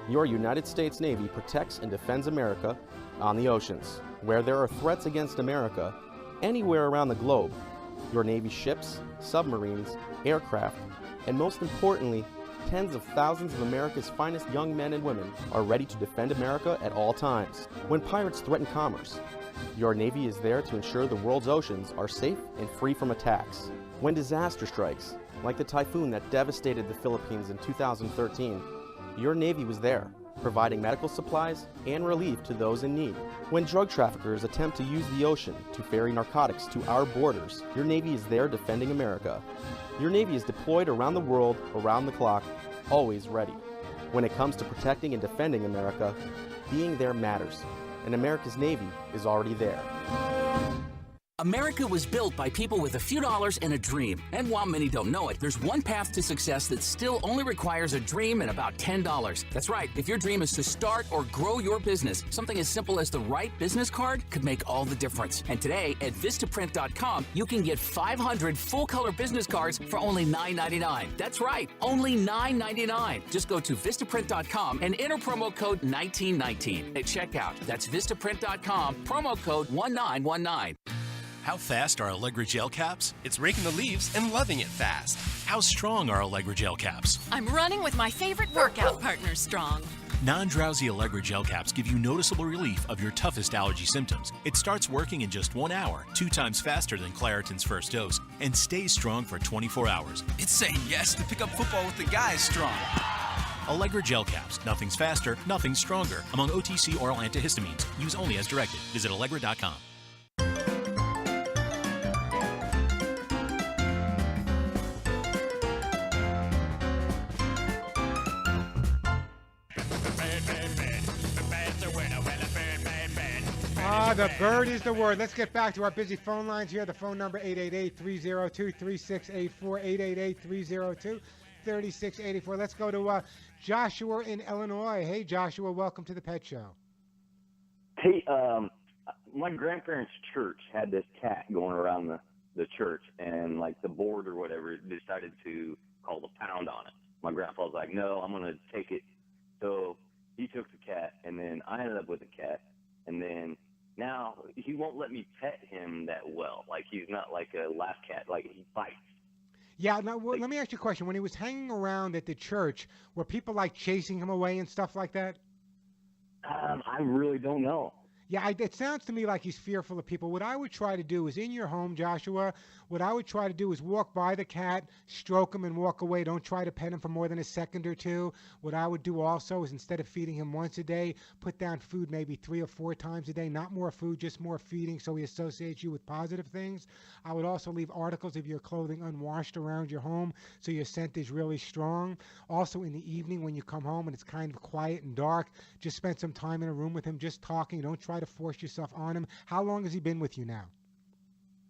your United States Navy protects and defends America on the oceans. Where there are threats against America, anywhere around the globe, your Navy ships, submarines, aircraft, and most importantly, tens of thousands of America's finest young men and women are ready to defend America at all times. When pirates threaten commerce, your Navy is there to ensure the world's oceans are safe and free from attacks. When disaster strikes, like the typhoon that devastated the Philippines in 2013, your Navy was there, providing medical supplies and relief to those in need. When drug traffickers attempt to use the ocean to ferry narcotics to our borders, your Navy is there defending America. Your Navy is deployed around the world, around the clock, always ready. When it comes to protecting and defending America, being there matters, and America's Navy is already there. America was built by people with a few dollars and a dream. And while many don't know it, there's one path to success that still only requires a dream and about $10. That's right. If your dream is to start or grow your business, something as simple as the right business card could make all the difference. And today at Vistaprint.com, you can get 500 full-color business cards for only $9.99. That's right, only $9.99. Just go to Vistaprint.com and enter promo code 1919 at checkout. That's Vistaprint.com, promo code 1919. How fast are Allegra gel caps? It's raking the leaves and loving it fast. How strong are Allegra gel caps? I'm running with my favorite workout partner, Strong. Non-drowsy Allegra gel caps give you noticeable relief of your toughest allergy symptoms. It starts working in just 1 hour, 2 times faster than Claritin's first dose, and stays strong for 24 hours. It's saying yes to pick up football with the guys, Strong. Allegra gel caps. Nothing's faster, nothing's stronger. Among OTC oral antihistamines. Use only as directed. Visit Allegra.com. The bird is the word. Let's get back to our busy phone lines here. The phone number 888-302-3684, 888-302-3684. Let's go to Joshua in Illinois. Hey, Joshua, welcome to the Pet Show. Hey, my grandparents' church had this cat going around the church, and like the board or whatever decided to call the pound on it. My grandpa was like, no, I'm going to take it. So he took the cat, and then I ended up with the cat, and then now he won't let me pet him that well. Like, he's not like a laugh cat. Like, he bites. Yeah, now let me ask you a question. When he was hanging around at the church, were people like chasing him away and stuff like that? I really don't know. Yeah, it sounds to me like he's fearful of people. What I would try to do is in your home, Joshua, what I would try to do is walk by the cat, stroke him, and walk away. Don't try to pet him for more than a second or two. What I would do also is instead of feeding him once a day, put down food maybe 3 or 4 times a day. Not more food, just more feeding so he associates you with positive things. I would also leave articles of your clothing unwashed around your home so your scent is really strong. Also in the evening when you come home and it's kind of quiet and dark, just spend some time in a room with him just talking. Don't try to force yourself on him. How long has he been with you now?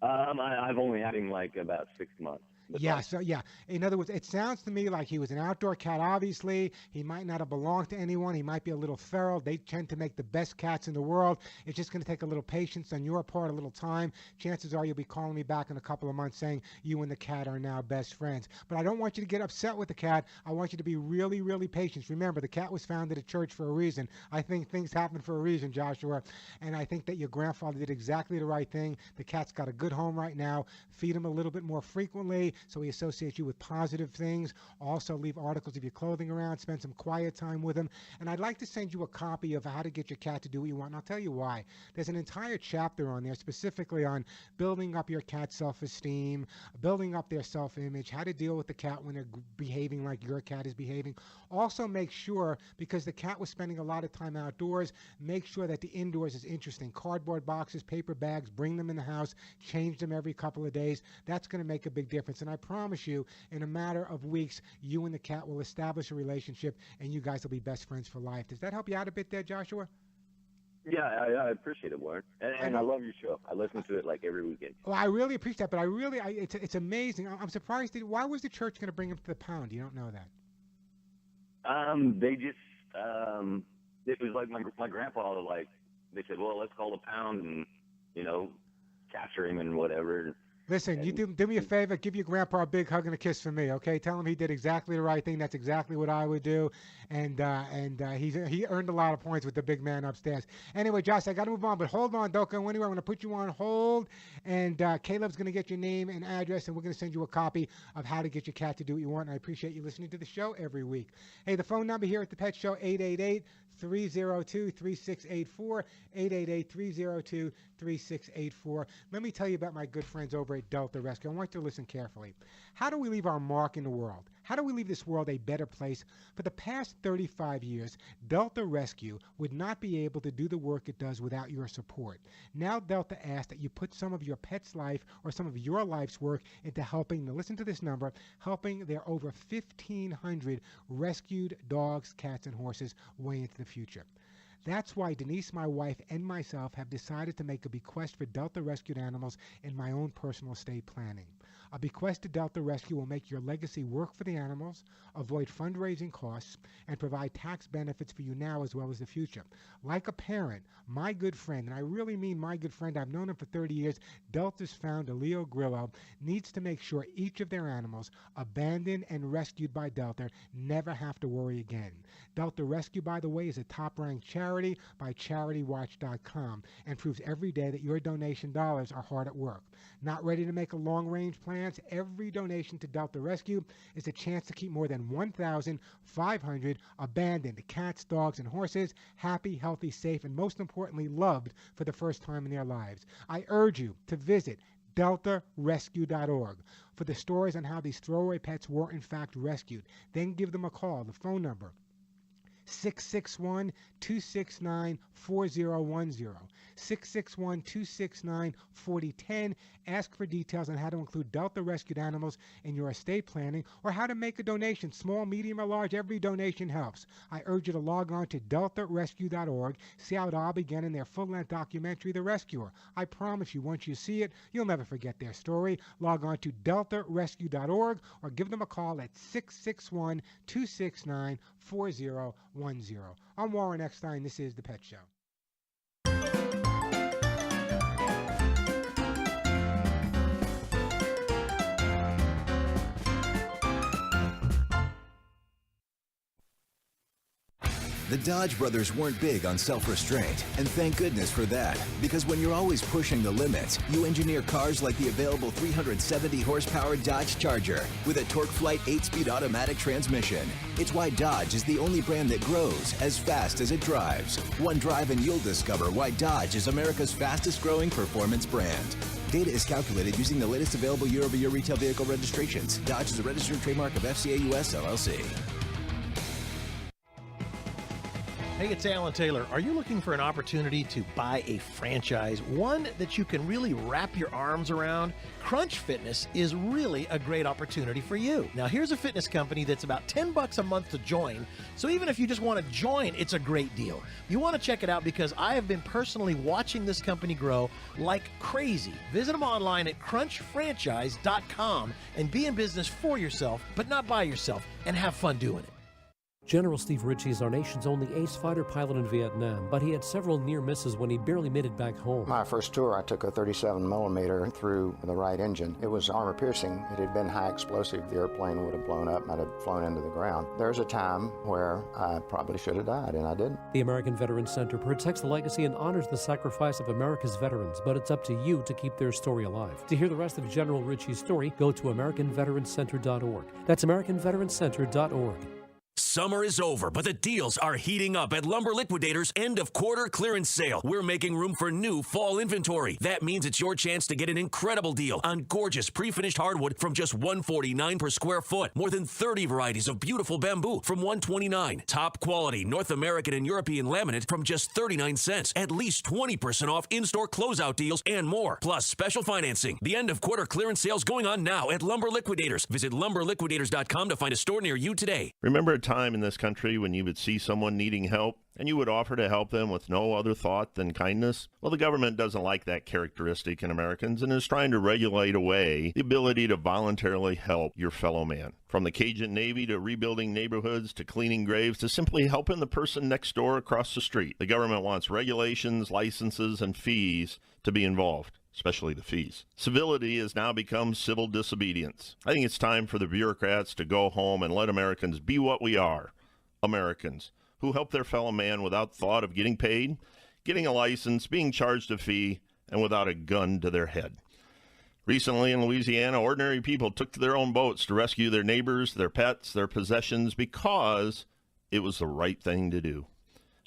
I've only had him like about 6 months. Yeah, so yeah. In other words, it sounds to me like he was an outdoor cat, obviously. He might not have belonged to anyone. He might be a little feral. They tend to make the best cats in the world. It's just going to take a little patience on your part, a little time. Chances are you'll be calling me back in a couple of months saying you and the cat are now best friends. But I don't want you to get upset with the cat. I want you to be really, really patient. Remember, the cat was found at a church for a reason. I think things happen for a reason, Joshua. And I think that your grandfather did exactly the right thing. The cat's got a good home right now. Feed him a little bit more frequently. so he associates you with positive things. Also, leave articles of your clothing around, spend some quiet time with him. And I'd like to send you a copy of How to Get Your Cat to Do What You Want, and I'll tell you why. There's an entire chapter on there specifically on building up your cat's self-esteem, building up their self-image, how to deal with the cat when they're behaving like your cat is behaving. Also, make sure, because the cat was spending a lot of time outdoors, make sure that the indoors is interesting. Cardboard boxes, paper bags, bring them in the house, change them every couple of days. That's going to make a big difference. And I promise you, in a matter of weeks, you and the cat will establish a relationship, and you guys will be best friends for life. Does that help you out a bit there, Joshua? Yeah, I appreciate it, Warren. And I love your show. I listen to it like every weekend. Well, I really appreciate that, but it's amazing. I'm surprised. Why was the church going to bring him to the pound? You don't know that. They just, it was like my grandpa, like, they said, well, let's call the pound and, capture him and whatever. Listen, you do me a favor, give your grandpa a big hug and a kiss for me, okay? Tell him he did exactly the right thing. That's exactly what I would do. And he earned a lot of points with the big man upstairs. Anyway, Josh, I got to move on, but hold on, don't go anywhere. I'm going to put you on hold, and Caleb's going to get your name and address, and we're going to send you a copy of How to Get Your Cat to Do What You Want. And I appreciate you listening to the show every week. Hey, the phone number here at the Pet Show, 888-302-3684, 888-302-3684. Let me tell you about my good friends over at Delta Rescue. I want you to listen carefully. How do we leave our mark in the world? How do we leave this world a better place? For the past 35 years, Delta Rescue would not be able to do the work it does without your support. Now Delta asks that you put some of your pet's life or some of your life's work into helping, now listen to this number, helping their over 1,500 rescued dogs, cats, and horses way into the future. That's why Denise, my wife, and myself have decided to make a bequest for Delta rescued animals in my own personal estate planning. A bequest to Delta Rescue will make your legacy work for the animals, avoid fundraising costs, and provide tax benefits for you now as well as the future. Like a parent, my good friend, and I really mean my good friend, I've known him for 30 years, Delta's founder, Leo Grillo, needs to make sure each of their animals, abandoned and rescued by Delta, never have to worry again. Delta Rescue, by the way, is a top-ranked charity by CharityWatch.com and proves every day that your donation dollars are hard at work. Not ready to make a long-range plans? Every donation to Delta Rescue is a chance to keep more than 1,500 abandoned cats, dogs, and horses happy, healthy, safe, and most importantly, loved for the first time in their lives. I urge you to visit DeltaRescue.org for the stories on how these throwaway pets were in fact rescued. Then give them a call. The phone number, 661-269-4010, 661-269-4010. Ask for details on how to include Delta rescued animals in your estate planning or how to make a donation. Small, medium, or large, every donation helps. I urge you to log on to DeltaRescue.org, see how it all began in their full-length documentary, The Rescuer. I promise you, once you see it, you'll never forget their story. Log on to DeltaRescue.org or give them a call at 661-269-4010. I'm Warren Eckstein. This is The Pet Show. The Dodge brothers weren't big on self-restraint, and thank goodness for that, because when you're always pushing the limits, you engineer cars like the available 370-horsepower Dodge Charger with a TorqueFlite 8-speed automatic transmission. It's why Dodge is the only brand that grows as fast as it drives. One drive and you'll discover why Dodge is America's fastest-growing performance brand. Data is calculated using the latest available year-over-year retail vehicle registrations. Dodge is a registered trademark of FCA US LLC. Hey, it's Alan Taylor. Are you looking for an opportunity to buy a franchise, one that you can really wrap your arms around? Crunch Fitness is really a great opportunity for you. Now, here's a fitness company that's about $10 a month to join, so even if you just want to join, it's a great deal. You want to check it out because I have been personally watching this company grow like crazy. Visit them online at crunchfranchise.com and be in business for yourself, but not by yourself, and have fun doing it. General Steve Ritchie is our nation's only ace fighter pilot in Vietnam, but he had several near misses when he barely made it back home. My first tour, I took a 37 millimeter through the right engine. It was armor piercing. It had been high explosive. The airplane would have blown up and I'd have flown into the ground. There's a time where I probably should have died, and I didn't. The American Veterans Center protects the legacy and honors the sacrifice of America's veterans, but it's up to you to keep their story alive. To hear the rest of General Ritchie's story, go to AmericanVeteransCenter.org. That's AmericanVeteransCenter.org. Summer is over, but the deals are heating up at Lumber Liquidators' end of quarter clearance sale. We're making room for new fall inventory. That means it's your chance to get an incredible deal on gorgeous pre-finished hardwood from just $149 per square foot. More than 30 varieties of beautiful bamboo from $129. Top quality North American and European laminate from just 39 cents. At least 20% off in-store closeout deals and more. Plus special financing. The end of quarter clearance sales going on now at Lumber Liquidators. Visit lumberliquidators.com to find a store near you today. Remember a time in this country when you would see someone needing help and you would offer to help them with no other thought than kindness? Well, the government doesn't like that characteristic in Americans and is trying to regulate away the ability to voluntarily help your fellow man. From the Cajun Navy to rebuilding neighborhoods to cleaning graves to simply helping the person next door across the street, the government wants regulations, licenses, and fees to be involved. Especially the fees. Civility has now become civil disobedience. I think it's time for the bureaucrats to go home and let Americans be what we are, Americans, who help their fellow man without thought of getting paid, getting a license, being charged a fee, and without a gun to their head. Recently in Louisiana, ordinary people took to their own boats to rescue their neighbors, their pets, their possessions because it was the right thing to do.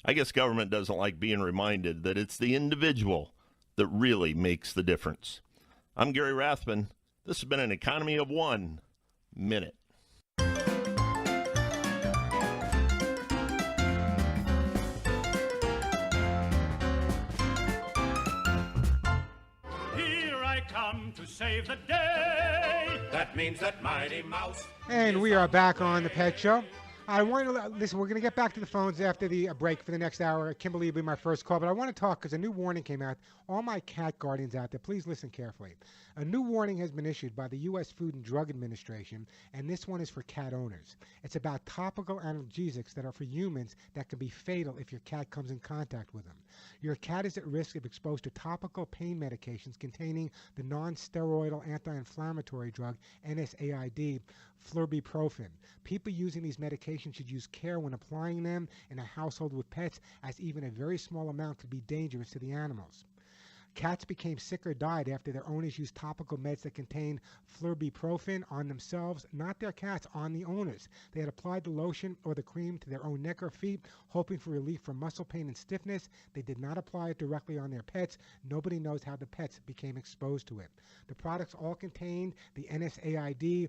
I guess government doesn't like being reminded that it's the individual that really makes the difference. I'm Gary Rathman. This has been an Economy of 1 Minute. Here I come to save the day. That means that Mighty Mouse. And we are back on the Pet Show. I want to listen. We're going to get back to the phones after the break for the next hour. Kimberly will be my first call, but I want to talk because a new warning came out. All my cat guardians out there, please listen carefully. A new warning has been issued by the U.S. Food and Drug Administration, and this one is for cat owners. It's about topical analgesics that are for humans that can be fatal if your cat comes in contact with them. Your cat is at risk if exposed to topical pain medications containing the non-steroidal anti-inflammatory drug NSAID, flurbiprofen. People using these medications should use care when applying them in a household with pets, as even a very small amount could be dangerous to the animals. Cats became sick or died after their owners used topical meds that contained flurbiprofen on themselves, not their cats, on the owners. They had applied the lotion or the cream to their own neck or feet, hoping for relief from muscle pain and stiffness. They did not apply it directly on their pets. Nobody knows how the pets became exposed to it. The products all contained the NSAID,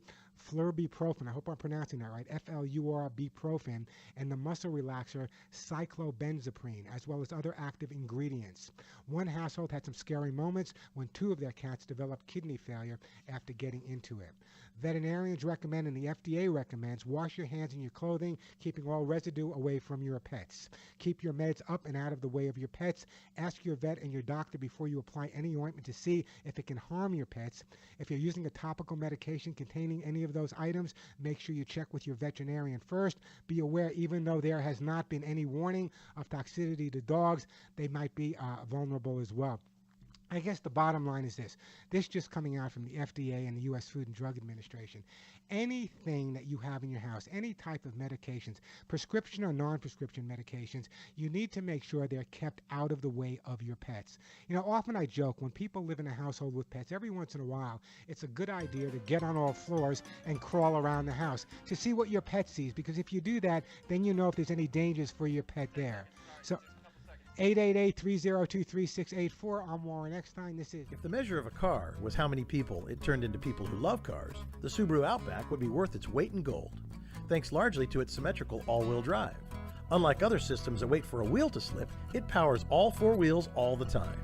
flurbiprofen, I hope I'm pronouncing that right, flurbiprofen, and the muscle relaxer cyclobenzaprine, as well as other active ingredients. One household had some scary moments when 2 of their cats developed kidney failure after getting into it. Veterinarians recommend, and the FDA recommends, wash your hands and your clothing, keeping all residue away from your pets. Keep your meds up and out of the way of your pets. Ask your vet and your doctor before you apply any ointment to see if it can harm your pets. If you're using a topical medication containing any of those items, make sure you check with your veterinarian first. Be aware, even though there has not been any warning of toxicity to dogs, they might be vulnerable as well. I guess the bottom line is this. This just coming out from the FDA and the U.S. Food and Drug Administration. Anything that you have in your house, any type of medications, prescription or non-prescription medications, you need to make sure they're kept out of the way of your pets. You know, often I joke, when people live in a household with pets, every once in a while, it's a good idea to get on all fours and crawl around the house to see what your pet sees, because if you do that, then you know if there's any dangers for your pet there. So 888-302-3684. I'm Warren Eckstein. This is... If the measure of a car was how many people it turned into people who love cars, the Subaru Outback would be worth its weight in gold, thanks largely to its symmetrical all-wheel drive. Unlike other systems that wait for a wheel to slip, it powers all 4 wheels all the time,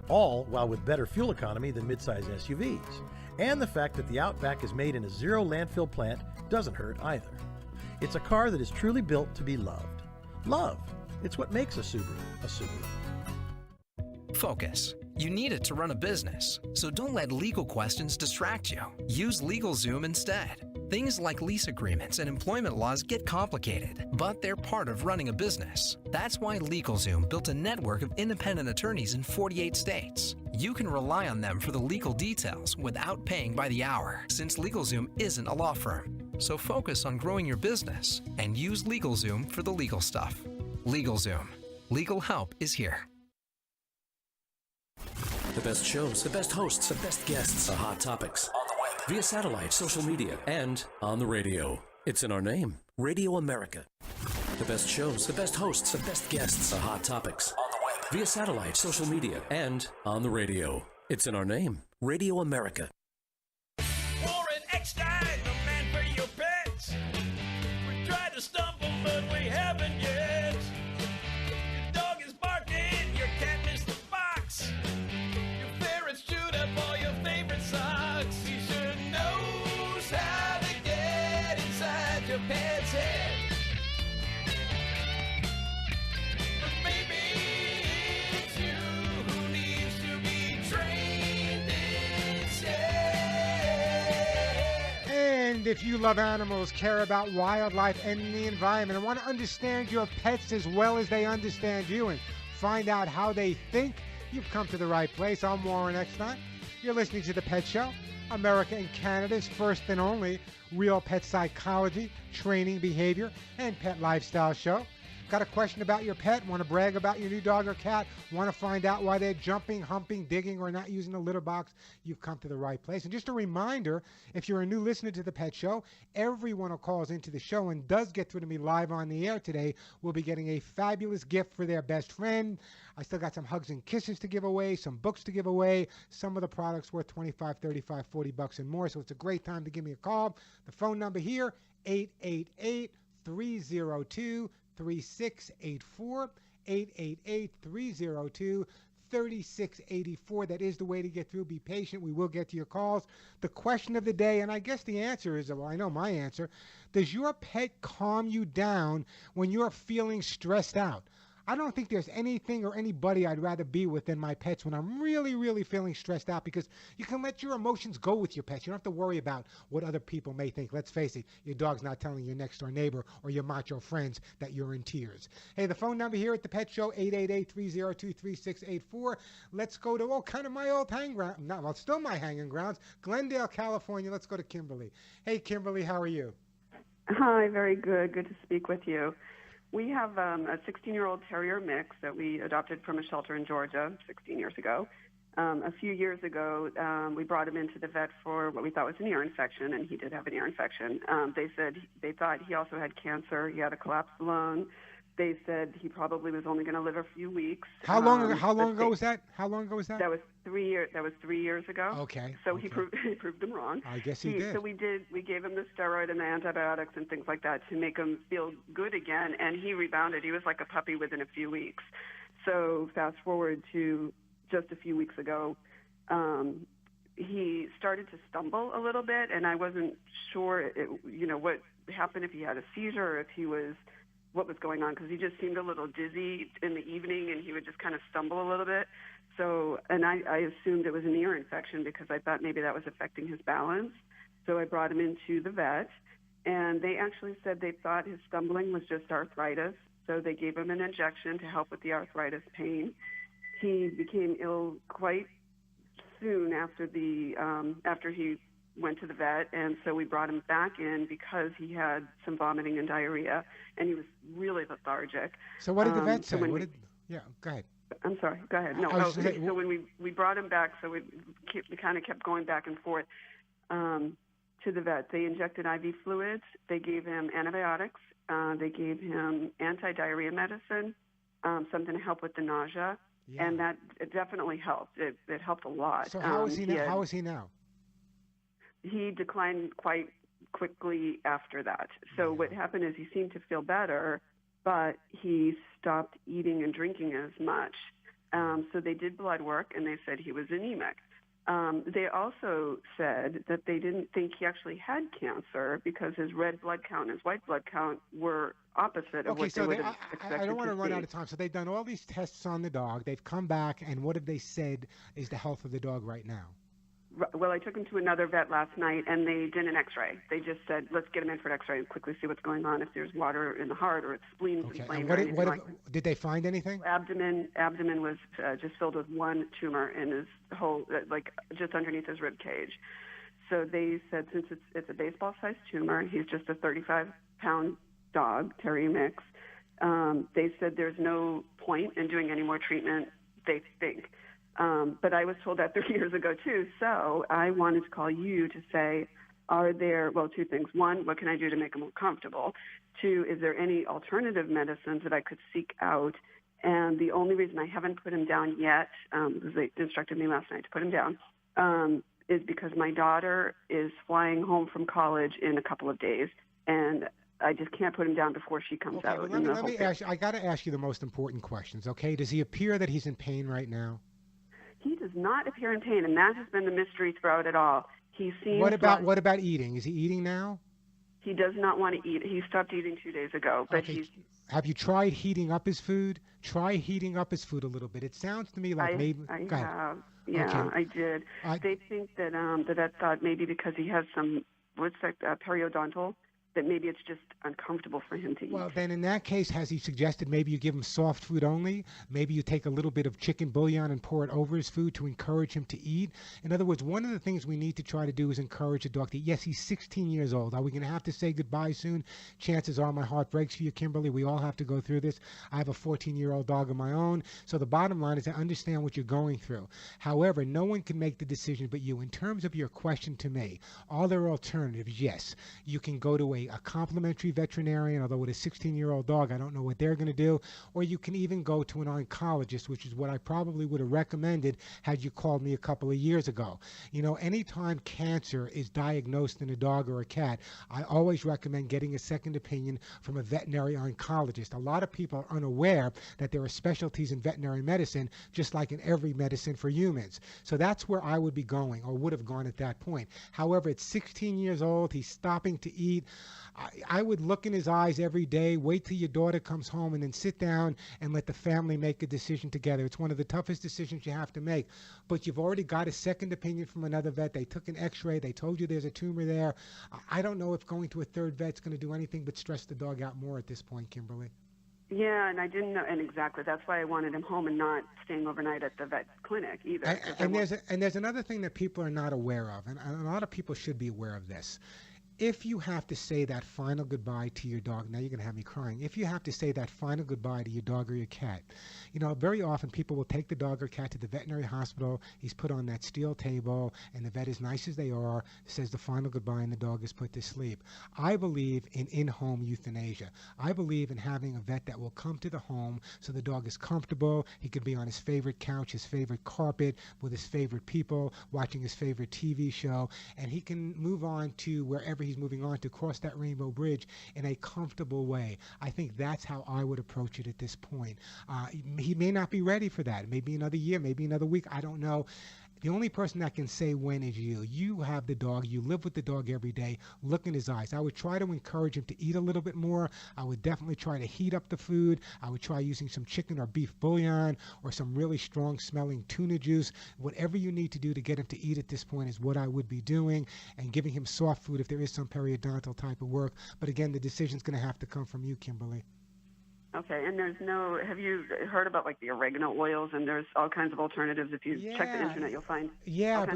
all while with better fuel economy than midsize SUVs. And the fact that the Outback is made in a zero landfill plant doesn't hurt either. It's a car that is truly built to be loved. Love. It's what makes a Subaru a Subaru. Focus. You need it to run a business, so don't let legal questions distract you. Use LegalZoom instead. Things like lease agreements and employment laws get complicated, but they're part of running a business. That's why LegalZoom built a network of independent attorneys in 48 states. You can rely on them for the legal details without paying by the hour, since LegalZoom isn't a law firm. So focus on growing your business and use LegalZoom for the legal stuff. LegalZoom. Legal help is here. The best shows, the best hosts, the best guests, the hot topics. On the web, via satellite, social media, and on the radio. It's in our name, Radio America. The best shows, the best hosts, the best guests, the hot topics. On the web, via satellite, social media, and on the radio. It's in our name, Radio America. Warren Eckstein, the man for your pets. We tried to stumble, but we haven't yet. Your dog is barking, your cat missed the box. Your ferret's chewed up all your favorite socks. He sure knows how to get inside your pet's head. But maybe it's you who needs to be trained instead. And if you love animals, care about wildlife and the environment, and want to understand your pets as well as they understand you and find out how they think, you've come to the right place. I'm Warren Eckstein. You're listening to The Pet Show, America and Canada's first and only real pet psychology, training, behavior, and pet lifestyle show. Got a question about your pet? Want to brag about your new dog or cat? Want to find out why they're jumping, humping, digging, or not using the litter box? You've come to the right place. And just a reminder, if you're a new listener to The Pet Show, everyone who calls into the show and does get through to me live on the air today will be getting a fabulous gift for their best friend. I still got some hugs and kisses to give away, some books to give away, some of the products worth $25, $35, $40 and more. So it's a great time to give me a call. The phone number here, 888-302-3684, 888-302-3684. That is the way to get through. Be patient. We will get to your calls. The question of the day, and I guess the answer is, well, I know my answer. Does your pet calm you down when you're feeling stressed out? I don't think there's anything or anybody I'd rather be with than my pets when I'm really, really feeling stressed out, because you can let your emotions go with your pets. You don't have to worry about what other people may think. Let's face it, your dog's not telling your next door neighbor or your macho friends that you're in tears. Hey, the phone number here at the Pet Show, 888-302-3684. Let's go to, kind of my old hanging ground. No, well, still my hanging grounds. Glendale, California. Let's go to Kimberly. Hey, Kimberly, how are you? Hi, very good. Good to speak with you. We have a 16-year-old terrier mix that we adopted from a shelter in Georgia 16 years ago. A few years ago, we brought him into the vet for what we thought was an ear infection, and he did have an ear infection. They thought he also had cancer. He had a collapsed lung. They said he probably was only going to live a few weeks. How long ago was that? That was 3 years. That was 3 years ago. Okay. So he proved them wrong. I guess he did. So we gave him the steroid and the antibiotics and things like that to make him feel good again, and he rebounded. He was like a puppy within a few weeks. So fast forward to just a few weeks ago, he started to stumble a little bit, and I wasn't sure, what happened, if he had a seizure or if he was. What was going on, because he just seemed a little dizzy in the evening, and he would just kind of stumble a little bit. So, and I assumed it was an ear infection because I thought maybe that was affecting his balance. So I brought him into the vet, and they actually said they thought his stumbling was just arthritis. So they gave him an injection to help with the arthritis pain. He became ill quite soon after after he went to the vet, and so we brought him back in because he had some vomiting and diarrhea, and he was really lethargic. So what did the vet say? So go ahead. I'm sorry, go ahead. No, so when we brought him back, so we kind of kept going back and forth to the vet. They injected IV fluids. They gave him antibiotics. They gave him anti-diarrhea medicine, something to help with the nausea, and that it definitely helped. It helped a lot. So how is he now? How is he now? He declined quite quickly after that. So what happened is he seemed to feel better, but he stopped eating and drinking as much. So they did blood work, and they said he was anemic. They also said that they didn't think he actually had cancer because his red blood count and his white blood count were opposite of what they would have expected. I don't want to run see. out of time. So they've done all these tests on the dog. They've come back, and what have they said is the health of the dog right now? Well, I took him to another vet last night, and they did an X-ray. They just said, let's get him in for an X-ray and quickly see what's going on, if there's water in the heart or its spleen is inflamed. Did they find anything? Abdomen was just filled with one tumor in his whole, like just underneath his rib cage. So they said, since it's a baseball-sized tumor, he's just a 35-pound dog, Terrier mix. They said there's no point in doing any more treatment, they think. But I was told that 3 years ago, too. So I wanted to call you to say, are there, well, two things. One, what can I do to make him more comfortable? Two, is there any alternative medicines that I could seek out? And the only reason I haven't put him down yet, because they instructed me last night to put him down, is because my daughter is flying home from college in a couple of days. And I just can't put him down before she comes out. Well, let me ask you, I got to ask you the most important questions, okay? Does he appear that he's in pain right now? He does not appear in pain, and that has been the mystery throughout it all. He seems What about eating? Is he eating now? He does not want to eat. He stopped eating 2 days ago, but Have you tried heating up his food? Try heating up his food a little bit. It sounds to me like maybe. I Go ahead. have. Yeah, Okay. I did. They think that the vet thought maybe because he has some periodontal, that maybe it's just uncomfortable for him to eat. Well, then in that case, has he suggested maybe you give him soft food only? Maybe you take a little bit of chicken bouillon and pour it over his food to encourage him to eat? In other words, one of the things we need to try to do is encourage a dog to eat. Yes, he's 16 years old. Are we going to have to say goodbye soon? Chances are my heart breaks for you, Kimberly. We all have to go through this. I have a 14-year-old dog of my own. So the bottom line is I understand what you're going through. However, no one can make the decision but you. In terms of your question to me, are there alternatives? Yes. You can go to a complimentary veterinarian, although with a 16-year-old dog, I don't know what they're going to do. Or you can even go to an oncologist, which is what I probably would have recommended had you called me a couple of years ago. You know, anytime cancer is diagnosed in a dog or a cat, I always recommend getting a second opinion from a veterinary oncologist. A lot of people are unaware that there are specialties in veterinary medicine, just like in every medicine for humans. So that's where I would be going, or would have gone at that point. However, at 16 years old, he's stopping to eat. I would look in his eyes every day, wait till your daughter comes home, and then sit down and let the family make a decision together. It's one of the toughest decisions you have to make. But you've already got a second opinion from another vet. They took an x-ray. They told you there's a tumor there. I don't know if going to a third vet's going to do anything but stress the dog out more at this point, Kimberly. Yeah, and I didn't know, and exactly. That's why I wanted him home and not staying overnight at the vet clinic either. And there's another thing that people are not aware of, and a lot of people should be aware of this. If you have to say that final goodbye to your dog, now you're going to have me crying. If you have to say that final goodbye to your dog or your cat, you know, very often people will take the dog or cat to the veterinary hospital. He's put on that steel table, and the vet, as nice as they are, says the final goodbye, and the dog is put to sleep. I believe in in-home euthanasia. I believe in having a vet that will come to the home so the dog is comfortable. He could be on his favorite couch, his favorite carpet, with his favorite people, watching his favorite TV show, and he can move on to wherever he's moving on to, cross that rainbow bridge in a comfortable way. I think that's how I would approach it at this point. He may not be ready for that. Maybe another year, maybe another week. I don't know. The only person that can say when is you. You have the dog. You live with the dog every day. Look in his eyes. I would try to encourage him to eat a little bit more. I would definitely try to heat up the food. I would try using some chicken or beef bouillon or some really strong smelling tuna juice. Whatever you need to do to get him to eat at this point is what I would be doing, and giving him soft food if there is some periodontal type of work. But again, the decision's going to have to come from you, Kimberly. Okay, and have you heard about like the oregano oils, and there's all kinds of alternatives. If you check the internet, you'll find. Yeah,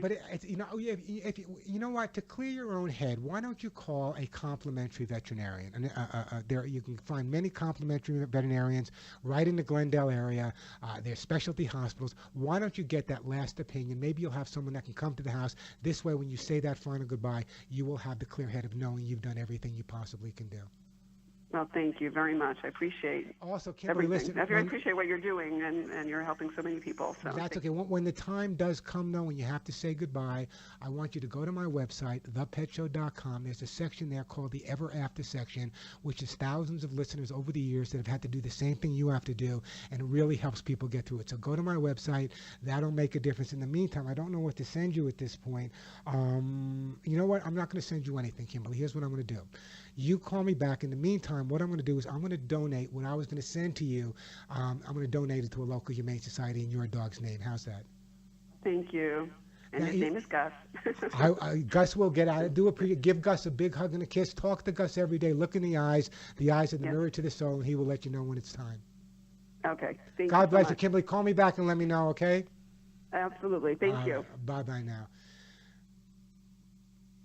but it's, you know, if you know what, to clear your own head, why don't you call a complimentary veterinarian? And there you can find many complimentary veterinarians right in the Glendale area. There's specialty hospitals. Why don't you get that last opinion? Maybe you'll have someone that can come to the house. This way, when you say that final goodbye, you will have the clear head of knowing you've done everything you possibly can do. Well, thank you very much. I appreciate also, Kimberly, everything. I appreciate what you're doing, and you're helping so many people. So that's okay. When the time does come, though, when you have to say goodbye, I want you to go to my website, thepetshow.com. There's a section there called the Ever After section, which is thousands of listeners over the years that have had to do the same thing you have to do, and it really helps people get through it. So go to my website. That'll make a difference. In the meantime, I don't know what to send you at this point. You know what? I'm not going to send you anything, Kimberly. Here's what I'm going to do. You call me back. In the meantime, what I'm going to do is I'm going to donate what I was going to send to you. I'm going to donate it to a local humane society in your dog's name. How's that? Thank you. And his name is Gus. Gus will get out. Give Gus a big hug and a kiss. Talk to Gus every day. Look in the eyes. The eyes are the mirror to the soul, and he will let you know when it's time. Okay. Thank God you bless so you, Kimberly. Call me back and let me know, okay? Absolutely. Thank you. Bye-bye now.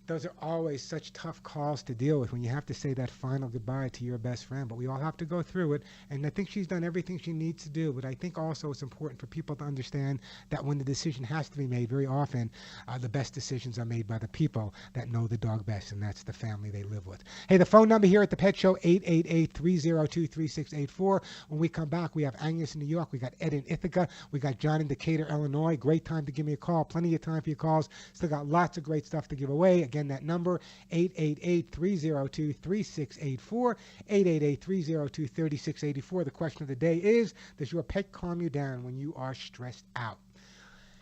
Those are always such tough calls to deal with when you have to say that final goodbye to your best friend. But we all have to go through it. And I think she's done everything she needs to do. But I think also it's important for people to understand that when the decision has to be made, very often the best decisions are made by the people that know the dog best, and that's the family they live with. Hey, the phone number here at the Pet Show, 888-302-3684. When we come back, we have Agnes in New York. We got Ed in Ithaca. We got John in Decatur, Illinois. Great time to give me a call. Plenty of time for your calls. Still got lots of great stuff to give away. Again, that number, 888-302-3684, 888-302-3684. The question of the day is, does your pet calm you down when you are stressed out?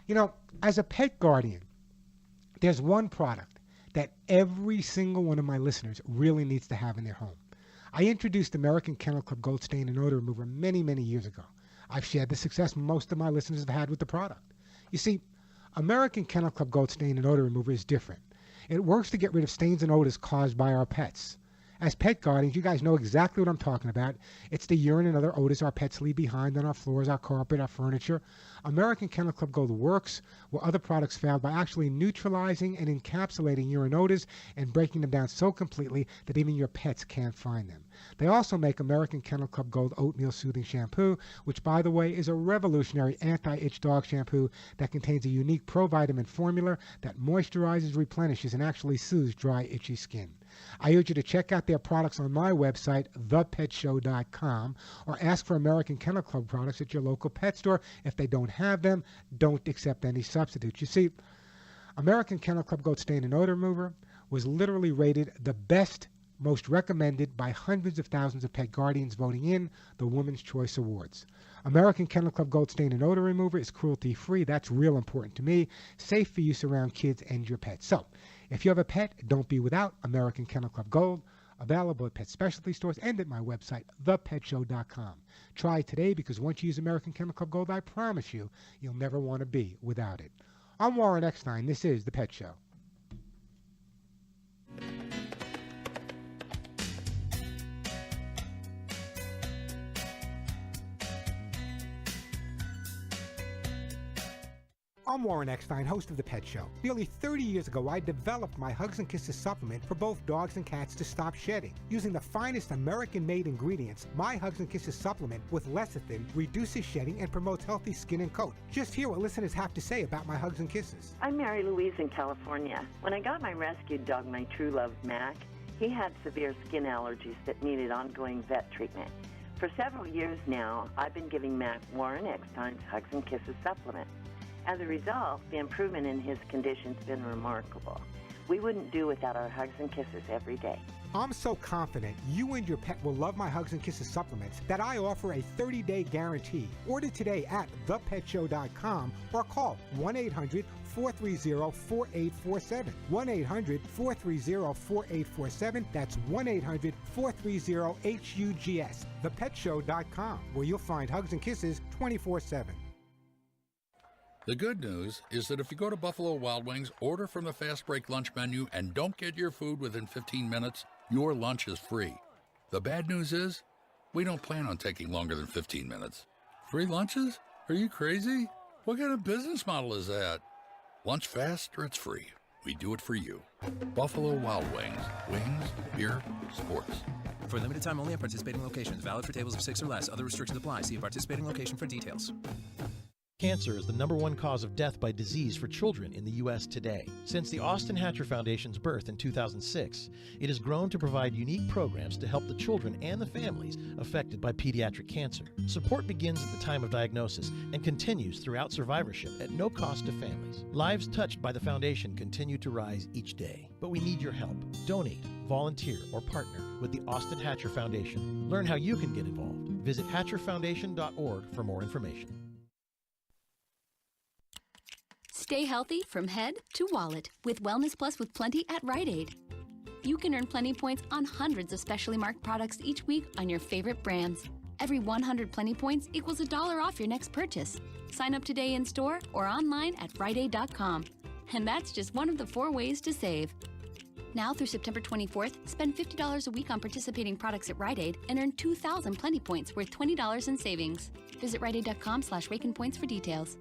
You know, as a pet guardian, there's one product that every single one of my listeners really needs to have in their home. I introduced American Kennel Club Gold Stain and Odor Remover many, many years ago. I've shared the success most of my listeners have had with the product. You see, American Kennel Club Gold Stain and Odor Remover is different. It works to get rid of stains and odors caused by our pets. As pet guardians, you guys know exactly what I'm talking about. It's the urine and other odors our pets leave behind on our floors, our carpet, our furniture. American Kennel Club Gold works where other products failed by actually neutralizing and encapsulating urine odors and breaking them down so completely that even your pets can't find them. They also make American Kennel Club Gold Oatmeal Soothing Shampoo, which, by the way, is a revolutionary anti-itch dog shampoo that contains a unique provitamin formula that moisturizes, replenishes, and actually soothes dry, itchy skin. I urge you to check out their products on my website, thepetshow.com, or ask for American Kennel Club products at your local pet store. If they don't have them, don't accept any substitutes. You see, American Kennel Club Gold Stain and Odor Remover was literally rated the best, most recommended by hundreds of thousands of pet guardians voting in the Women's Choice Awards. American Kennel Club Gold Stain and Odor Remover is cruelty-free. That's real important to me. Safe for use around kids and your pets. So, if you have a pet, don't be without American Kennel Club Gold. Available at pet specialty stores and at my website, thepetshow.com. Try it today, because once you use American Kennel Club Gold, I promise you, you'll never want to be without it. I'm Warren Eckstein. This is The Pet Show. I'm Warren Eckstein, host of The Pet Show. Nearly 30 years ago, I developed my Hugs and Kisses supplement for both dogs and cats to stop shedding. Using the finest American-made ingredients, my Hugs and Kisses supplement with lecithin reduces shedding and promotes healthy skin and coat. Just hear what listeners have to say about my Hugs and Kisses. I'm Mary Louise in California. When I got my rescued dog, my true love, Mac, he had severe skin allergies that needed ongoing vet treatment. For several years now, I've been giving Mac Warren Eckstein's Hugs and Kisses supplement. As a result, the improvement in his condition's been remarkable. We wouldn't do without our Hugs and Kisses every day. I'm so confident you and your pet will love my Hugs and Kisses supplements that I offer a 30-day guarantee. Order today at thepetshow.com or call 1-800-430-4847. 1-800-430-4847. That's 1-800-430-HUGS. Thepetshow.com, where you'll find Hugs and Kisses 24/7. The good news is that if you go to Buffalo Wild Wings, order from the Fast Break lunch menu, and don't get your food within 15 minutes, your lunch is free. The bad news is, we don't plan on taking longer than 15 minutes. Free lunches? Are you crazy? What kind of business model is that? Lunch fast or it's free. We do it for you. Buffalo Wild Wings. Wings, beer, sports. For limited time only at participating locations. Valid for tables of 6 or less. Other restrictions apply. See a participating location for details. Cancer is the #1 cause of death by disease for children in the U.S. today. Since the Austin Hatcher Foundation's birth in 2006, it has grown to provide unique programs to help the children and the families affected by pediatric cancer. Support begins at the time of diagnosis and continues throughout survivorship at no cost to families. Lives touched by the foundation continue to rise each day, but we need your help. Donate, volunteer, or partner with the Austin Hatcher Foundation. Learn how you can get involved. Visit hatcherfoundation.org for more information. Stay healthy from head to wallet with Wellness Plus with Plenty at Rite Aid. You can earn Plenty points on hundreds of specially marked products each week on your favorite brands. Every 100 Plenty points equals $1 off your next purchase. Sign up today in store or online at riteaid.com. And that's just one of the 4 ways to save. Now through September 24th, spend $50 a week on participating products at Rite Aid and earn 2,000 Plenty Points worth $20 in savings. Visit riteaid.com/rakinpoints for details.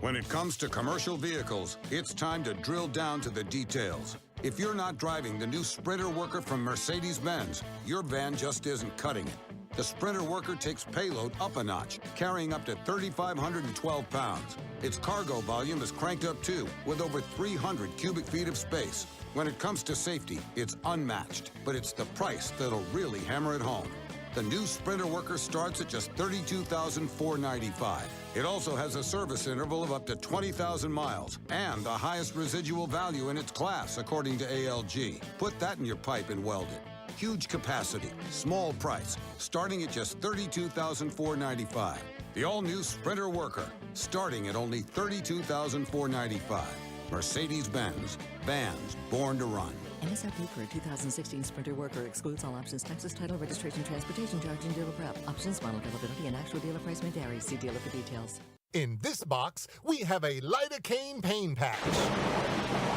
When it comes to commercial vehicles, it's time to drill down to the details. If you're not driving the new Sprinter Worker from Mercedes-Benz, your van just isn't cutting it. The Sprinter Worker takes payload up a notch, carrying up to 3,512 pounds. Its cargo volume is cranked up too, with over 300 cubic feet of space. When it comes to safety, it's unmatched, but it's the price that'll really hammer it home. The new Sprinter Worker starts at just $32,495. It also has a service interval of up to 20,000 miles and the highest residual value in its class, according to ALG. Put that in your pipe and weld it. Huge capacity, small price, starting at just $32,495. The all-new Sprinter Worker, starting at only $32,495. Mercedes-Benz, vans born to run. MSRP for a 2016 Sprinter Worker excludes all options, taxes, title, registration, transportation charge, and dealer prep. Options, model availability, and actual dealer price may vary. See dealer for details. In this box, we have a lidocaine pain patch.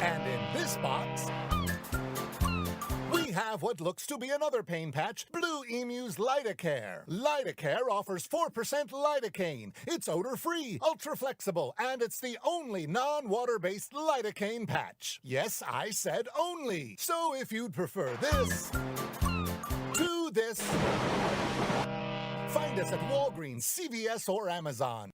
And in this box, we have what looks to be another pain patch, Blue Emu's Lidocare. Lidocare offers 4% lidocaine. It's odor-free, ultra-flexible, and it's the only non-water-based lidocaine patch. Yes, I said only. So if you'd prefer this to this, find us at Walgreens, CVS, or Amazon.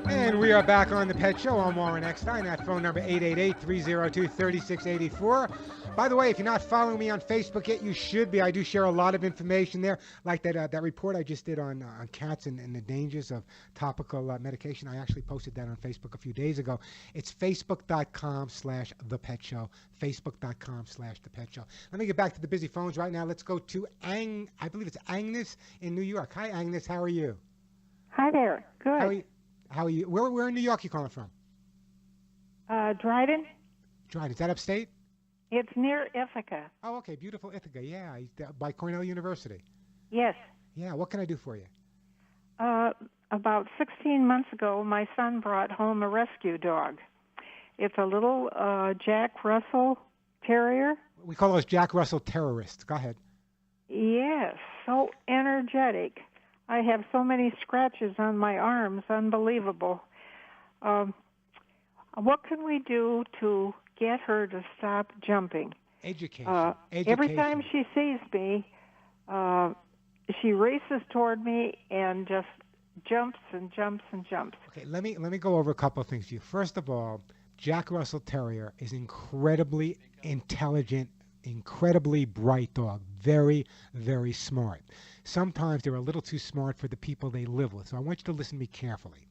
And we are back on the Pet Show. I'm Warren Eckstein. That phone number 888-302-3684. By the way, if you're not following me on Facebook yet, you should be. I do share a lot of information there, like that report I just did on cats and the dangers of topical medication. I actually posted that on Facebook a few days ago. It's facebook.com/thepetshow, facebook.com/thepetshow. Let me get back to the busy phones right now. Let's go to I believe it's Agnes in New York. Hi, Agnes. How are you? Hi there. Good. How are you? Where in New York you calling from? Dryden. Dryden. Is that upstate? It's near Ithaca. Oh, okay. Beautiful Ithaca. Yeah, by Cornell University. Yes. Yeah. What can I do for you? About 16 months ago, my son brought home a rescue dog. It's a little Jack Russell Terrier. We call those Jack Russell terrorists. Go ahead. Yes. So energetic. I have so many scratches on my arms, unbelievable. What can we do to get her to stop jumping? Education. Every time she sees me, she races toward me and just jumps and jumps and jumps. Okay, let me go over a couple of things to you. First of all, Jack Russell Terrier is incredibly intelligent, incredibly bright dog, very, very smart. Sometimes they're a little too smart for the people they live with, so I want you to listen to me carefully.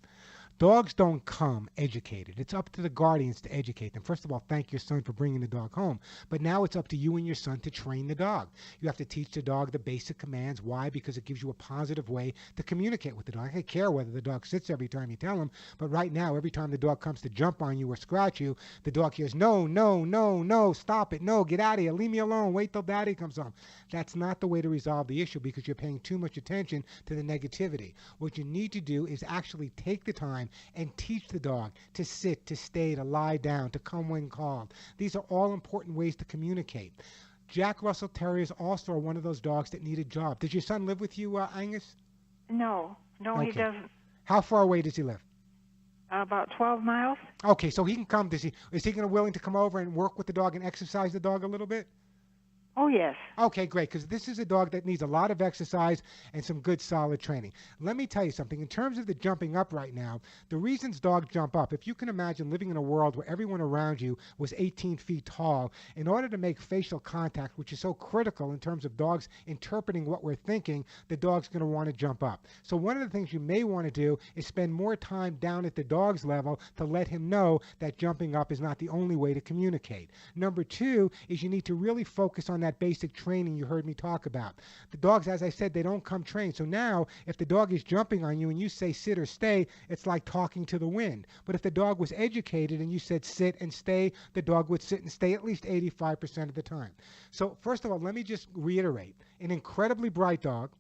Dogs don't come educated. It's up to the guardians to educate them. First of all, thank your son for bringing the dog home. But now it's up to you and your son to train the dog. You have to teach the dog the basic commands. Why? Because it gives you a positive way to communicate with the dog. I don't care whether the dog sits every time you tell him, but right now, every time the dog comes to jump on you or scratch you, the dog hears, no, no, no, no, stop it, no, get out of here, leave me alone, wait till daddy comes home. That's not the way to resolve the issue because you're paying too much attention to the negativity. What you need to do is actually take the time and teach the dog to sit, to stay, to lie down, to come when called. These are all important ways to communicate. Jack Russell Terriers also are one of those dogs that need a job. Does your son live with you, Angus? No, Okay. he doesn't. How far away does he live? About 12 miles. Okay, so he can come. Is he willing to come over and work with the dog and exercise the dog a little bit? Oh, yes. Okay, great, because this is a dog that needs a lot of exercise and some good solid training. Let me tell you something. In terms of the jumping up right now, the reasons dogs jump up, if you can imagine living in a world where everyone around you was 18 feet tall, in order to make facial contact, which is so critical in terms of dogs interpreting what we're thinking, the dog's going to want to jump up. So one of the things you may want to do is spend more time down at the dog's level to let him know that jumping up is not the only way to communicate. Number two is you need to really focus on that basic training you heard me talk about. The dogs, as I said, they don't come trained. So now, if the dog is jumping on you and you say sit or stay, it's like talking to the wind. But if the dog was educated and you said sit and stay, the dog would sit and stay at least 85% of the time. So first of all, let me just reiterate. An incredibly bright dog.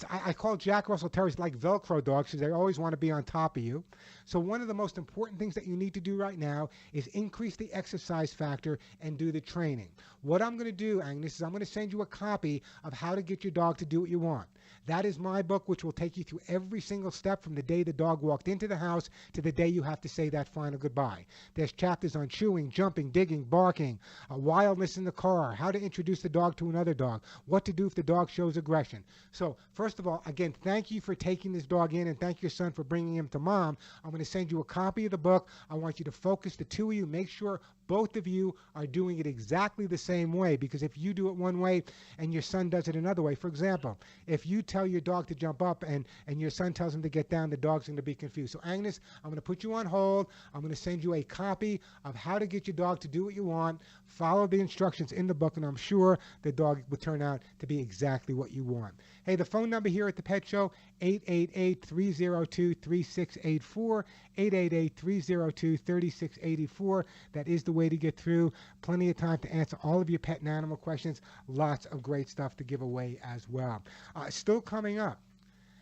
I call Jack Russell Terriers like Velcro dogs because they always want to be on top of you. So one of the most important things that you need to do right now is increase the exercise factor and do the training. What I'm going to do, Agnes, is I'm going to send you a copy of how to get your dog to do what you want. That is my book, which will take you through every single step from the day the dog walked into the house to the day you have to say that final goodbye. There's chapters on chewing, jumping, digging, barking, wildness in the car, how to introduce the dog to another dog, what to do if the dog shows aggression. So first of all, again, thank you for taking this dog in, and thank your son for bringing him to Mom. I'm going to send you a copy of the book. I want you to focus, the two of you, make sure both of you are doing it exactly the same way, because if you do it one way and your son does it another way, for example, if you tell your dog to jump up and your son tells him to get down, the dog's going to be confused. So Agnes, I'm going to put you on hold. I'm going to send you a copy of how to get your dog to do what you want. Follow the instructions in the book, and I'm sure the dog will turn out to be exactly what you want. Hey, the phone number here at the Pet Show, 888-302-3684, 888-302-3684. That is the way to get through. Plenty of time to answer all of your pet and animal questions. Lots of great stuff to give away as well. Still coming up,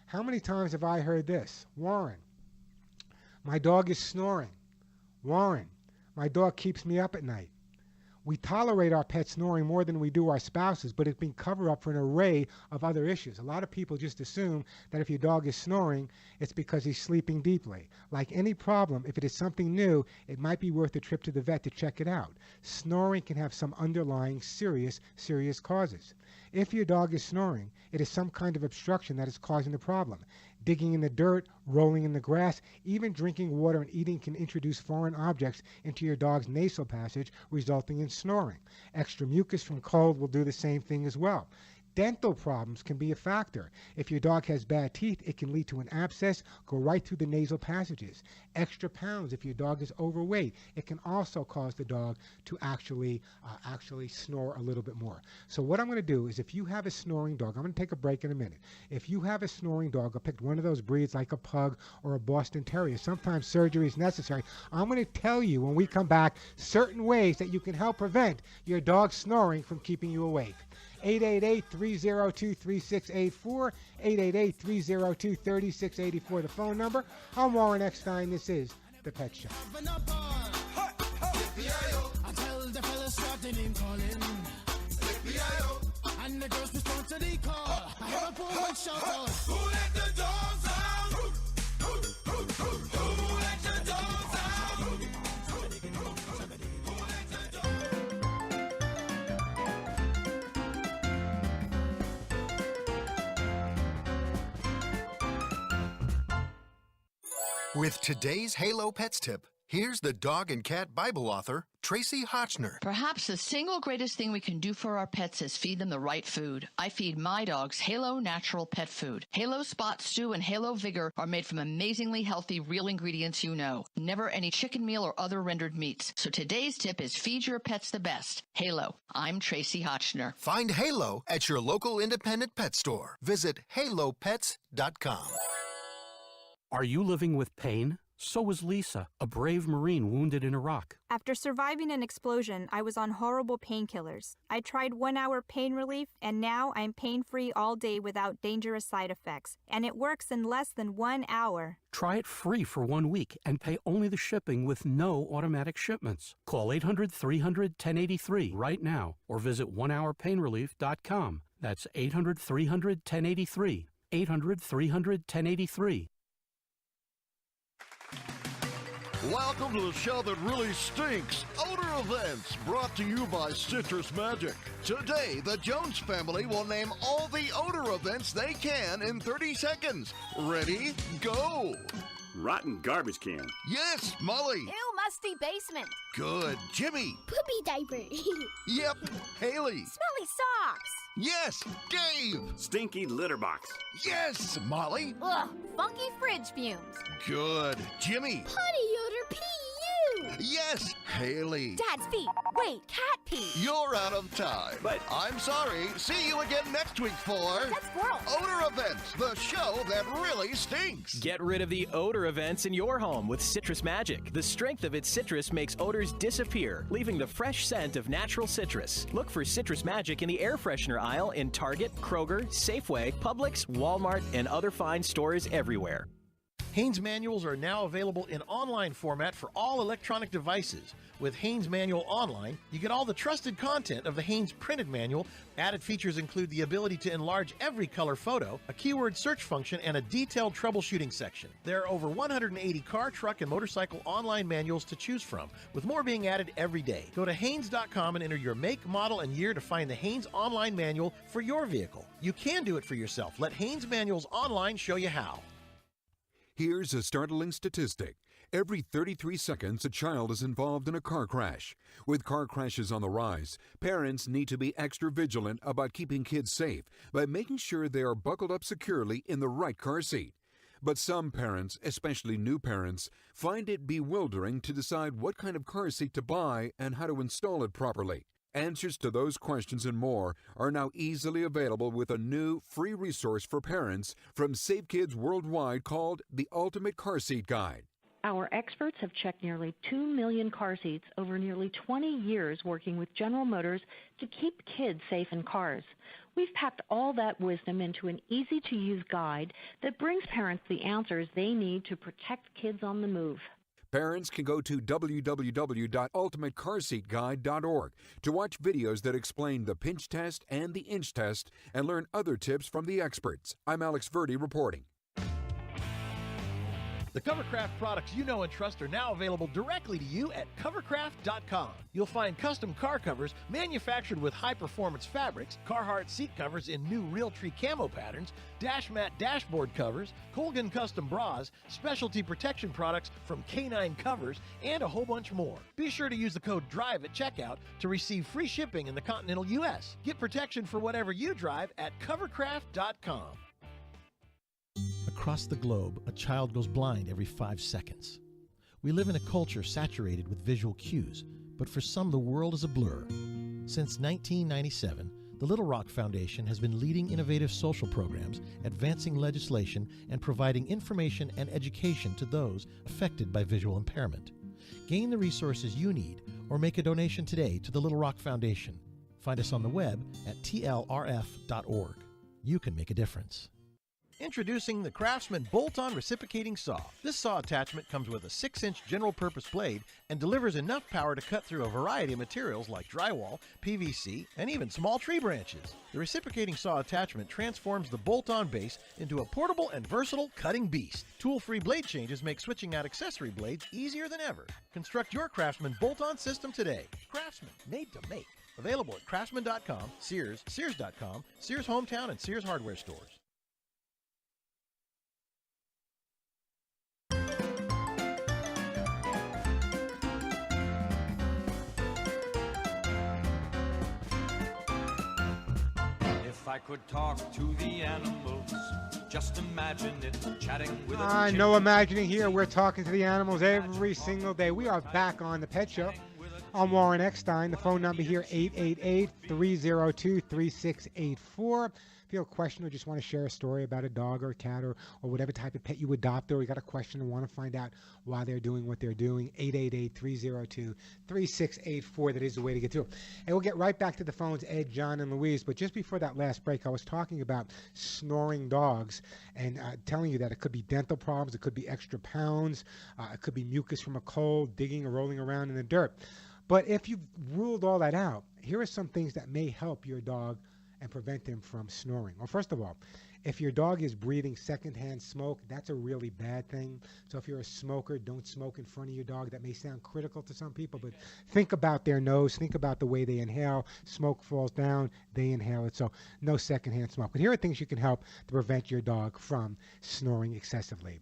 how many times have I heard this? Warren, my dog is snoring. Warren, my dog keeps me up at night. We tolerate our pet snoring more than we do our spouses, but it can cover up for an array of other issues. A lot of people just assume that if your dog is snoring, it's because he's sleeping deeply. Like any problem, if it is something new, it might be worth a trip to the vet to check it out. Snoring can have some underlying serious causes. If your dog is snoring, it is some kind of obstruction that is causing the problem. Digging in the dirt, rolling in the grass, even drinking water and eating can introduce foreign objects into your dog's nasal passage, resulting in snoring. Extra mucus from cold will do the same thing as well. Dental problems can be a factor. If your dog has bad teeth, it can lead to an abscess, go right through the nasal passages. Extra pounds, if your dog is overweight, it can also cause the dog to actually snore a little bit more. So what I'm going to do is, if you have a snoring dog, I'm going to take a break in a minute. If you have a snoring dog, I picked one of those breeds like a pug or a Boston Terrier. Sometimes surgery is necessary. I'm going to tell you when we come back certain ways that you can help prevent your dog snoring from keeping you awake. 888-302-3684, 888-302-3684, the phone number. I'm Warren Eckstein. This is The Pet Show. I tell the fellas what the name calling. And the girls respond to the call. I have a poor one shout out. Who let the dogs out? Who let the dogs out? With today's Halo Pets tip, here's the dog and cat Bible author, Tracy Hotchner. Perhaps the single greatest thing we can do for our pets is feed them the right food. I feed my dogs Halo Natural Pet Food. Halo Spot Stew and Halo Vigor are made from amazingly healthy, real ingredients you know. Never any chicken meal or other rendered meats. So today's tip is feed your pets the best. Halo. I'm Tracy Hotchner. Find Halo at your local independent pet store. Visit halopets.com. Are you living with pain? So is Lisa, a brave Marine wounded in Iraq. After surviving an explosion, I was on horrible painkillers. I tried 1 hour pain relief, and now I'm pain-free all day without dangerous side effects. And it works in less than 1 hour. Try it free for 1 week and pay only the shipping with no automatic shipments. Call 800-300-1083 right now or visit onehourpainrelief.com. That's 800-300-1083. 800-300-1083. Welcome to the show that really stinks. Odor Events, brought to you by Citrus Magic. Today, the Jones family will name all the odor events they can in 30 seconds. Ready? Go! Rotten garbage can. Yes, Molly. Ew, musty basement. Good. Jimmy. Poopy diaper. Yep. Haley. Smelly socks. Yes, Dave. Stinky litter box. Yes, Molly. Ugh, funky fridge fumes. Good. Jimmy. Potty odor PU. Yes, Haley. Dad's feet. Wait, cat pee. You're out of time. But I'm sorry. See you again next week for That's squirrel. Odor Events, the show that really stinks. Get rid of the odor events in your home with Citrus Magic. The strength of its citrus makes odors disappear, leaving the fresh scent of natural citrus. Look for Citrus Magic in the air freshener aisle in Target, Kroger, Safeway, Publix, Walmart, and other fine stores everywhere. Haynes manuals are now available in online format for all electronic devices. With Haynes Manual Online, you get all the trusted content of the Haynes printed manual. Added features include the ability to enlarge every color photo, a keyword search function, and a detailed troubleshooting section. There are over 180 car, truck, and motorcycle online manuals to choose from, with more being added every day. Go to Haynes.com and enter your make, model, and year to find the Haynes online manual for your vehicle. You can do it for yourself. Let Haynes Manuals Online show you how. Here's a startling statistic. Every 33 seconds, a child is involved in a car crash. With car crashes on the rise, parents need to be extra vigilant about keeping kids safe by making sure they are buckled up securely in the right car seat. But some parents, especially new parents, find it bewildering to decide what kind of car seat to buy and how to install it properly. Answers to those questions and more are now easily available with a new free resource for parents from Safe Kids Worldwide called the Ultimate Car Seat Guide. Our experts have checked nearly 2 million car seats over nearly 20 years working with General Motors to keep kids safe in cars. We've packed all that wisdom into an easy-to-use guide that brings parents the answers they need to protect kids on the move. Parents can go to www.ultimatecarseatguide.org to watch videos that explain the pinch test and the inch test and learn other tips from the experts. I'm Alex Verdi reporting. The Covercraft products you know and trust are now available directly to you at covercraft.com. You'll find custom car covers manufactured with high-performance fabrics, Carhartt seat covers in new Realtree camo patterns, Dash Mat dashboard covers, Colgan custom bras, specialty protection products from K9 Covers, and a whole bunch more. Be sure to use the code DRIVE at checkout to receive free shipping in the continental U.S. Get protection for whatever you drive at covercraft.com. Across the globe, a child goes blind every 5 seconds. We live in a culture saturated with visual cues, but for some the world is a blur. Since 1997, the Little Rock Foundation has been leading innovative social programs, advancing legislation, and providing information and education to those affected by visual impairment. Gain the resources you need or make a donation today to the Little Rock Foundation. Find us on the web at tlrf.org. You can make a difference. Introducing the Craftsman Bolton Reciprocating Saw. This saw attachment comes with a 6-inch general-purpose blade and delivers enough power to cut through a variety of materials like drywall, PVC, and even small tree branches. The reciprocating saw attachment transforms the bolt-on base into a portable and versatile cutting beast. Tool-free blade changes make switching out accessory blades easier than ever. Construct your Craftsman bolt-on system today. Craftsman, made to make. Available at craftsman.com, Sears, Sears.com, Sears Hometown, and Sears Hardware stores. If I could talk to the animals, just imagine it, chatting with No imagining here. We're talking to the animals every single day. We are back on the Pet Show. I'm Warren Eckstein. The phone number here, 888-302-3684. If you have a question or just want to share a story about a dog or a cat or whatever type of pet you adopt, or you got a question and want to find out why they're doing what they're doing, 888-302-3684. That is the way to get through. And we'll get right back to the phones, Ed, John, and Louise. But just before that last break, I was talking about snoring dogs and telling you that it could be dental problems, it could be extra pounds, it could be mucus from a cold, digging or rolling around in the dirt. But if you've ruled all that out, here are some things that may help your dog and prevent him from snoring. Well, first of all, if your dog is breathing secondhand smoke, that's a really bad thing. So if you're a smoker, don't smoke in front of your dog. That may sound critical to some people, but think about their nose. Think about the way they inhale. Smoke falls down, they inhale it. So no secondhand smoke. But here are things you can help to prevent your dog from snoring excessively.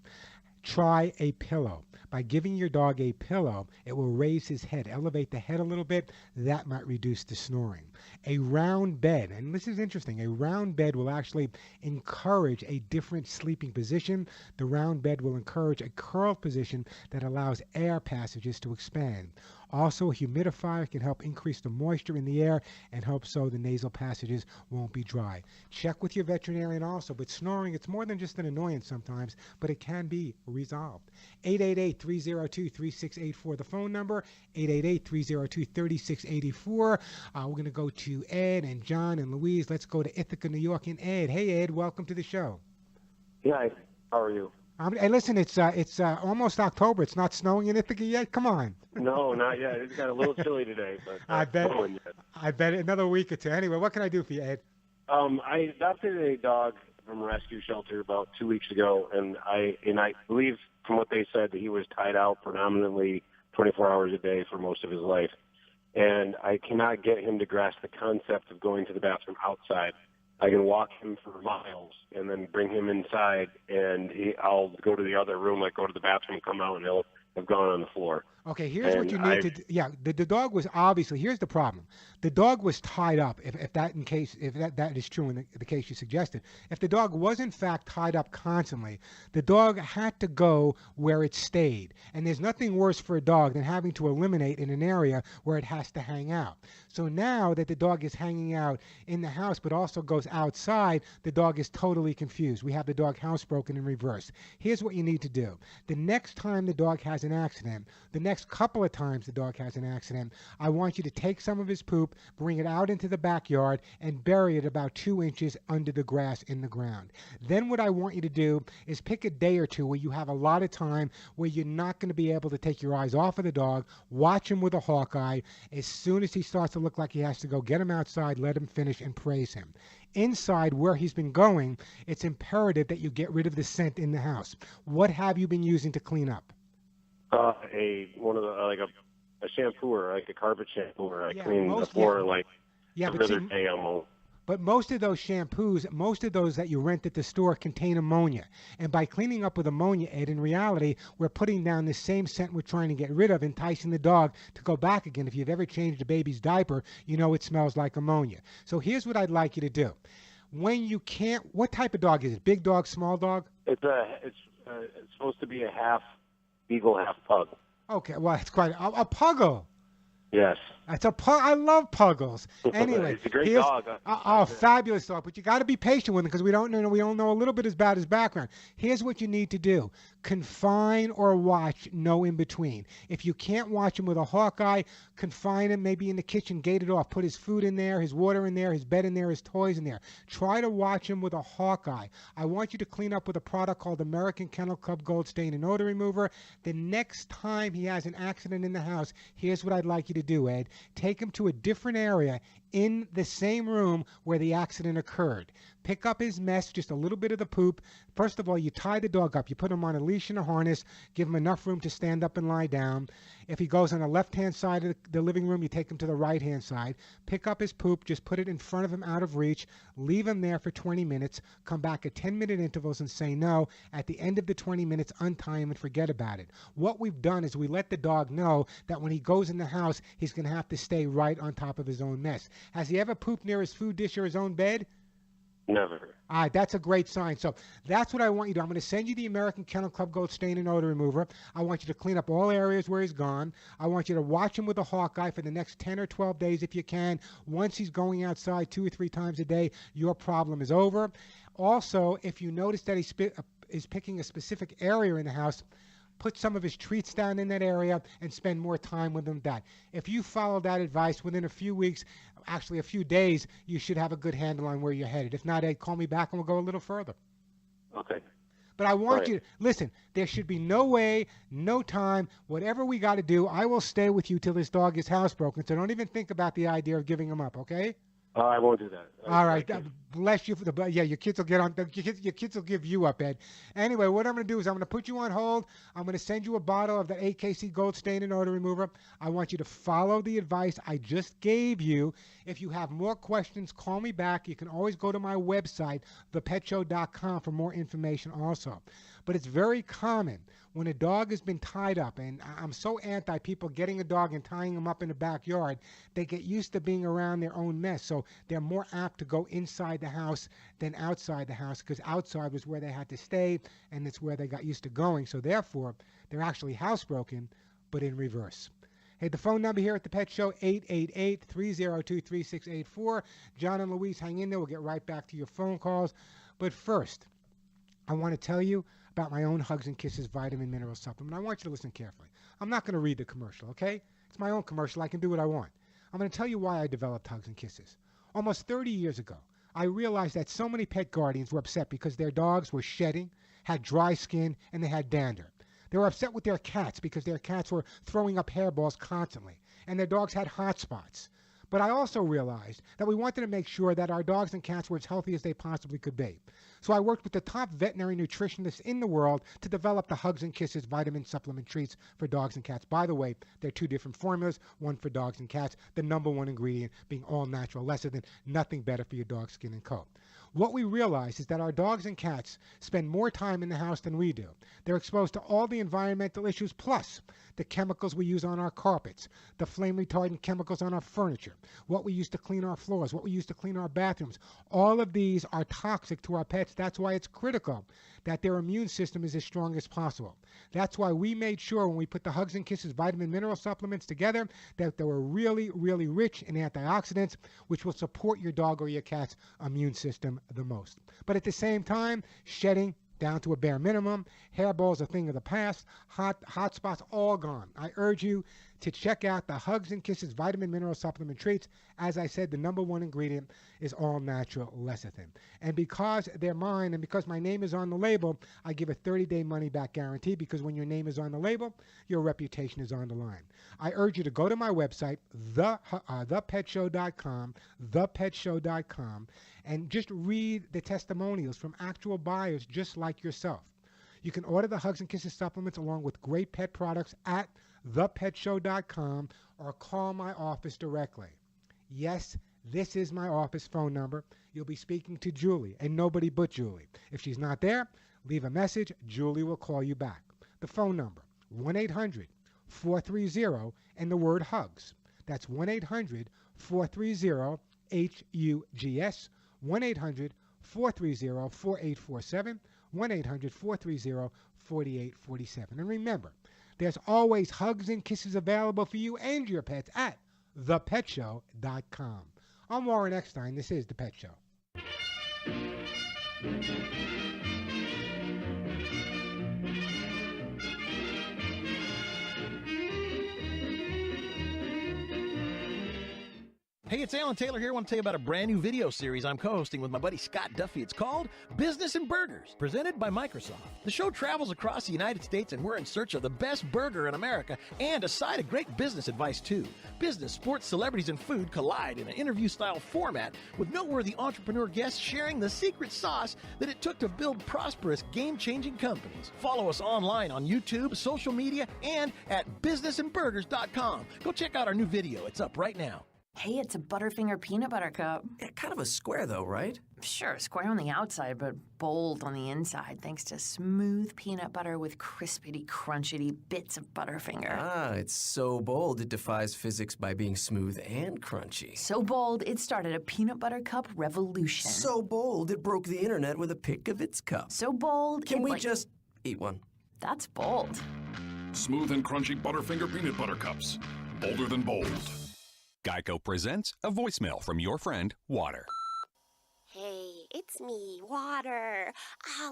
try a pillow. By giving your dog a pillow, it will raise his head, elevate the head a little bit. That might reduce the snoring. A round bed, and this is interesting, a round bed will actually encourage a different sleeping position. The round bed will encourage a curled position that allows air passages to expand. Also, a humidifier can help increase the moisture in the air and help so the nasal passages won't be dry. Check with your veterinarian also, but snoring, it's more than just an annoyance sometimes, but it can be resolved. 888-302-3684, the phone number, 888-302-3684. We're going to go to Ed and John and Louise. Let's go to Ithaca, New York, and Ed. Hey, Ed, welcome to the show. Yeah, how are you? Hey, listen, it's almost October. It's not snowing in Ithaca yet. Come on. No, not yet. It's got a little chilly today, but I bet. Snowing yet. I bet another week or two. Anyway, what can I do for you, Ed? I adopted a dog from a rescue shelter about 2 weeks ago, and I believe from what they said that he was tied out predominantly 24 hours a day for most of his life, and I cannot get him to grasp the concept of going to the bathroom outside. I can walk him for miles and then bring him inside, and I'll go to the other room, like go to the bathroom, come out, and he'll have gone on the floor. Okay, here's what you need to do. Yeah, the dog was obviously, here's the problem. The dog was tied up, if that is true in the case you suggested. If the dog was in fact tied up constantly, the dog had to go where it stayed. And there's nothing worse for a dog than having to eliminate in an area where it has to hang out. So now that the dog is hanging out in the house but also goes outside, the dog is totally confused. We have the dog housebroken in reverse. Here's what you need to do. The next time the dog has an accident, the next couple of times the dog has an accident, I want you to take some of his poop, bring it out into the backyard, and bury it about 2 inches under the grass in the ground. Then what I want you to do is pick a day or two where you have a lot of time, where you're not going to be able to take your eyes off of the dog, watch him with a hawk eye. As soon as he starts to look like he has to go, get him outside, let him finish, and praise him. Inside where he's been going, it's imperative that you get rid of the scent in the house. What have you been using to clean up? A shampooer, like a carpet shampooer. I clean the floor every other day almost. But most of those shampoos, most of those that you rent at the store contain ammonia. And by cleaning up with ammonia, Ed, in reality, we're putting down the same scent we're trying to get rid of, enticing the dog to go back again. If you've ever changed a baby's diaper, you know it smells like ammonia. So here's what I'd like you to do. When you can't, what type of dog is it? Big dog, small dog? It's supposed to be a half beagle, half pug. Okay, well, it's quite a puggle. Yes. It's a pug. I love puggles. Anyway, it's a great dog. Fabulous dog. But you got to be patient with him because we don't know a little bit about his background. Here's what you need to do: confine or watch, no in between. If you can't watch him with a hawk eye, confine him maybe in the kitchen, gate it off, put his food in there, his water in there, his bed in there, his toys in there. Try to watch him with a hawk eye. I want you to clean up with a product called American Kennel Club Gold Stain and Odor Remover. The next time he has an accident in the house, here's what I'd like you to do, Ed. Take him to a different area in the same room where the accident occurred. Pick up his mess, just a little bit of the poop. First of all, you tie the dog up. You put him on a leash and a harness. Give him enough room to stand up and lie down. If he goes on the left-hand side of the living room, you take him to the right-hand side. Pick up his poop. Just put it in front of him out of reach. Leave him there for 20 minutes. Come back at 10-minute intervals and say no. At the end of the 20 minutes, untie him and forget about it. What we've done is we let the dog know that when he goes in the house, he's going to have to stay right on top of his own mess. Has he ever pooped near his food dish or his own bed? Never. All right, that's a great sign. So that's what I want you to do. I'm going to send you the American Kennel Club Gold Stain and Odor Remover. I want you to clean up all areas where he's gone. I want you to watch him with a hawk eye for the next 10 or 12 days if you can. Once he's going outside 2 or 3 times a day, your problem is over. Also, if you notice that he's picking a specific area in the house, put some of his treats down in that area and spend more time with him. If you follow that advice, within a few weeks, actually a few days, you should have a good handle on where you're headed. If not, Ed, call me back and we'll go a little further. Okay. But I want you to listen. There should be no way, no time, whatever we got to do. I will stay with you till this dog is housebroken. So don't even think about the idea of giving him up, okay? I won't do that. All right. Bless you for the. Yeah, your kids will get on. Your kids will give you up, Ed. Anyway, what I'm going to do is I'm going to put you on hold. I'm going to send you a bottle of the AKC Gold Stain and Odor Remover. I want you to follow the advice I just gave you. If you have more questions, call me back. You can always go to my website, thepetshow.com, for more information also. But it's very common when a dog has been tied up, and I'm so anti people getting a dog and tying him up in the backyard, they get used to being around their own mess. So they're more apt to go inside the house than outside the house, because outside was where they had to stay, and it's where they got used to going. So therefore, they're actually housebroken, but in reverse. Hey, the phone number here at the Pet Show, 888-302-3684. John and Louise, hang in there. We'll get right back to your phone calls. But first, I want to tell you about my own Hugs and Kisses vitamin mineral supplement. I want you to listen carefully. I'm not going to read the commercial, okay? It's my own commercial. I can do what I want. I'm going to tell you why I developed Hugs and Kisses. Almost 30 years ago, I realized that so many pet guardians were upset because their dogs were shedding, had dry skin, and they had dander. They were upset with their cats because their cats were throwing up hairballs constantly, and their dogs had hot spots. But I also realized that we wanted to make sure that our dogs and cats were as healthy as they possibly could be. So I worked with the top veterinary nutritionists in the world to develop the Hugs and Kisses vitamin supplement treats for dogs and cats. By the way, they're two different formulas, one for dogs and cats, the number one ingredient being all natural, lesser than nothing better for your dog's skin and coat. What we realize is that our dogs and cats spend more time in the house than we do. They're exposed to all the environmental issues, plus the chemicals we use on our carpets, the flame retardant chemicals on our furniture, what we use to clean our floors, what we use to clean our bathrooms. All of these are toxic to our pets. That's why it's critical that their immune system is as strong as possible. That's why we made sure when we put the Hugs and Kisses vitamin mineral supplements together that they were really, really rich in antioxidants, which will support your dog or your cat's immune system the most. But at the same time, shedding down to a bare minimum, hairballs a thing of the past, hot spots all gone. I urge you to check out the Hugs and Kisses vitamin mineral supplement treats. As I said, the number one ingredient is all natural lecithin. And because they're mine and because my name is on the label, I give a 30-day money-back guarantee, because when your name is on the label, your reputation is on the line. I urge you to go to my website, thepetshow.com, thepetshow.com, and just read the testimonials from actual buyers just like yourself. You can order the Hugs and Kisses supplements along with great pet products at thepetshow.com or call my office directly. Yes, this is my office phone number. You'll be speaking to Julie, and nobody but Julie. If she's not there, leave a message. Julie will call you back. The phone number, 1-800-430 and the word HUGS. That's 1-800-430-HUGS, 1-800-430-4847, 1-800-430-4847. And remember, there's always Hugs and Kisses available for you and your pets at thepetshow.com. I'm Warren Eckstein. This is The Pet Show. Hey, it's Alan Taylor here. I want to tell you about a brand new video series I'm co-hosting with my buddy Scott Duffy. It's called Business and Burgers, presented by Microsoft. The show travels across the United States, and we're in search of the best burger in America and a side of great business advice, too. Business, sports, celebrities, and food collide in an interview-style format with noteworthy entrepreneur guests sharing the secret sauce that it took to build prosperous, game-changing companies. Follow us online on YouTube, social media, and at businessandburgers.com. Go check out our new video. It's up right now. Hey, it's a Butterfinger peanut butter cup. Yeah, kind of a square though, right? Sure, square on the outside, but bold on the inside, thanks to smooth peanut butter with crispity, crunchity bits of Butterfinger. Ah, it's so bold it defies physics by being smooth and crunchy. So bold, it started a peanut butter cup revolution. So bold, it broke the internet with a pic of its cup. So bold, Can we just eat one? That's bold. Smooth and crunchy Butterfinger peanut butter cups. Bolder than bold. Geico presents a voicemail from your friend, Water. Hey, it's me, Water.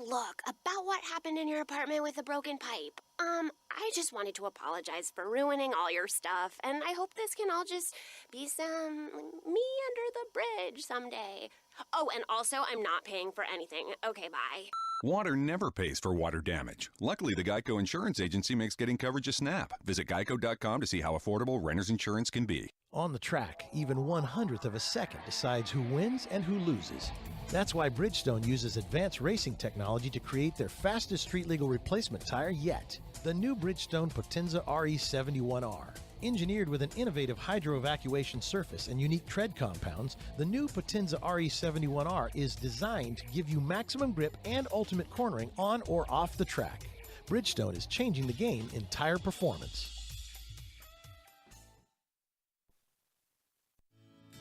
Look, about what happened in your apartment with the broken pipe. I just wanted to apologize for ruining all your stuff, and I hope this can all just be some me under the bridge someday. Oh, and also, I'm not paying for anything. Okay, bye. Water never pays for water damage. Luckily, the Geico Insurance Agency makes getting coverage a snap. Visit geico.com to see how affordable renter's insurance can be. On the track, even 1/100th of a second decides who wins and who loses. That's why Bridgestone uses advanced racing technology to create their fastest street-legal replacement tire yet. The new Bridgestone Potenza RE71R. Engineered with an innovative hydro-evacuation surface and unique tread compounds, the new Potenza RE71R is designed to give you maximum grip and ultimate cornering on or off the track. Bridgestone is changing the game in tire performance.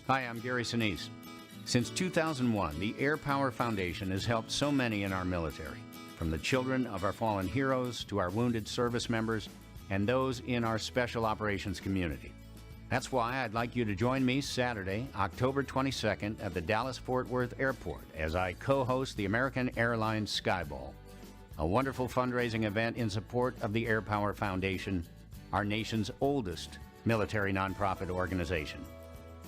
Hi, I'm Gary Sinise. Since 2001, the Air Power Foundation has helped so many in our military, from the children of our fallen heroes to our wounded service members and those in our special operations community. That's why I'd like you to join me Saturday, October 22nd at the Dallas-Fort Worth Airport as I co-host the American Airlines Skyball, a wonderful fundraising event in support of the Air Power Foundation, our nation's oldest military nonprofit organization.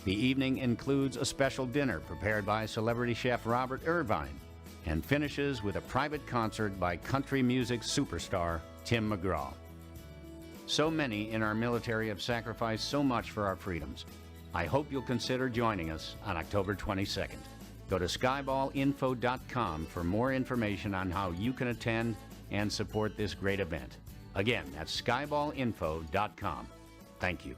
The evening includes a special dinner prepared by celebrity chef Robert Irvine and finishes with a private concert by country music superstar Tim McGraw. So many in our military have sacrificed so much for our freedoms. I hope you'll consider joining us on October 22nd. Go to skyballinfo.com for more information on how you can attend and support this great event. Again, that's skyballinfo.com. Thank you.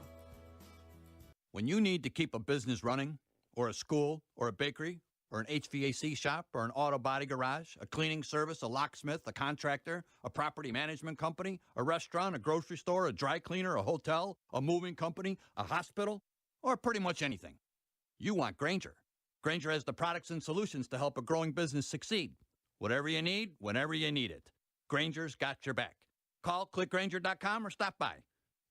When you need to keep a business running, or a school, or a bakery, or an HVAC shop, or an auto body garage, a cleaning service, a locksmith, a contractor, a property management company, a restaurant, a grocery store, a dry cleaner, a hotel, a moving company, a hospital, or pretty much anything, you want Grainger. Grainger has the products and solutions to help a growing business succeed. Whatever you need, whenever you need it. Grainger's got your back. Call clickgrainger.com or stop by.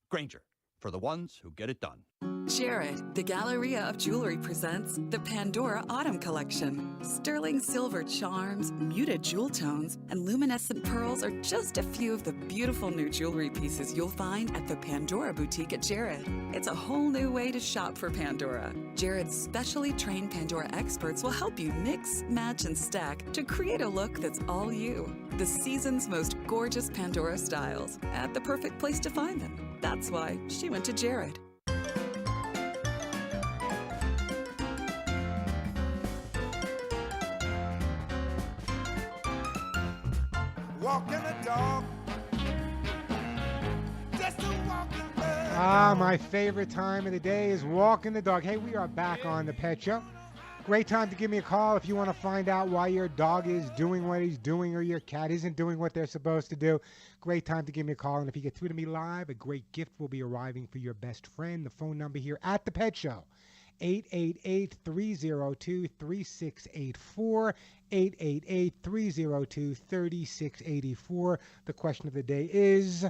Grainger, for the ones who get it done. Jared, the Galleria of Jewelry presents the Pandora Autumn Collection. Sterling silver charms, muted jewel tones, and luminescent pearls are just a few of the beautiful new jewelry pieces you'll find at the Pandora Boutique at Jared. It's a whole new way to shop for Pandora. Jared's specially trained Pandora experts will help you mix, match, and stack to create a look that's all you. The season's most gorgeous Pandora styles at the perfect place to find them. That's why she went to Jared. Walking a dog. Just a walking dog. Ah, my favorite time of the day is walking the dog. Hey, we are back on the Pet Show. Great time to give me a call if you want to find out why your dog is doing what he's doing or your cat isn't doing what they're supposed to do. Great time to give me a call. And if you get through to me live, a great gift will be arriving for your best friend. The phone number here at the Pet Show, 888-302-3684, 888-302-3684. The question of the day is,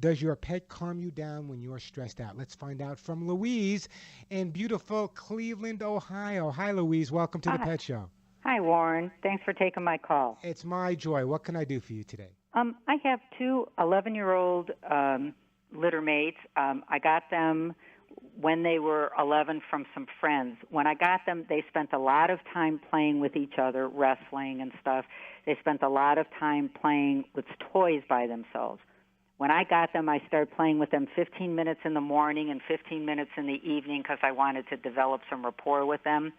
does your pet calm you down when you're stressed out? Let's find out from Louise in beautiful Cleveland, Ohio. Hi, Louise. Welcome to the Pet Show. Hi, Warren. Thanks for taking my call. It's my joy. What can I do for you today? I have two 11-year-old litter mates. I got them when they were 11 from some friends. When I got them, they spent a lot of time playing with each other, wrestling and stuff. They spent a lot of time playing with toys by themselves. When I got them, I started playing with them 15 minutes in the morning and 15 minutes in the evening because I wanted to develop some rapport with them.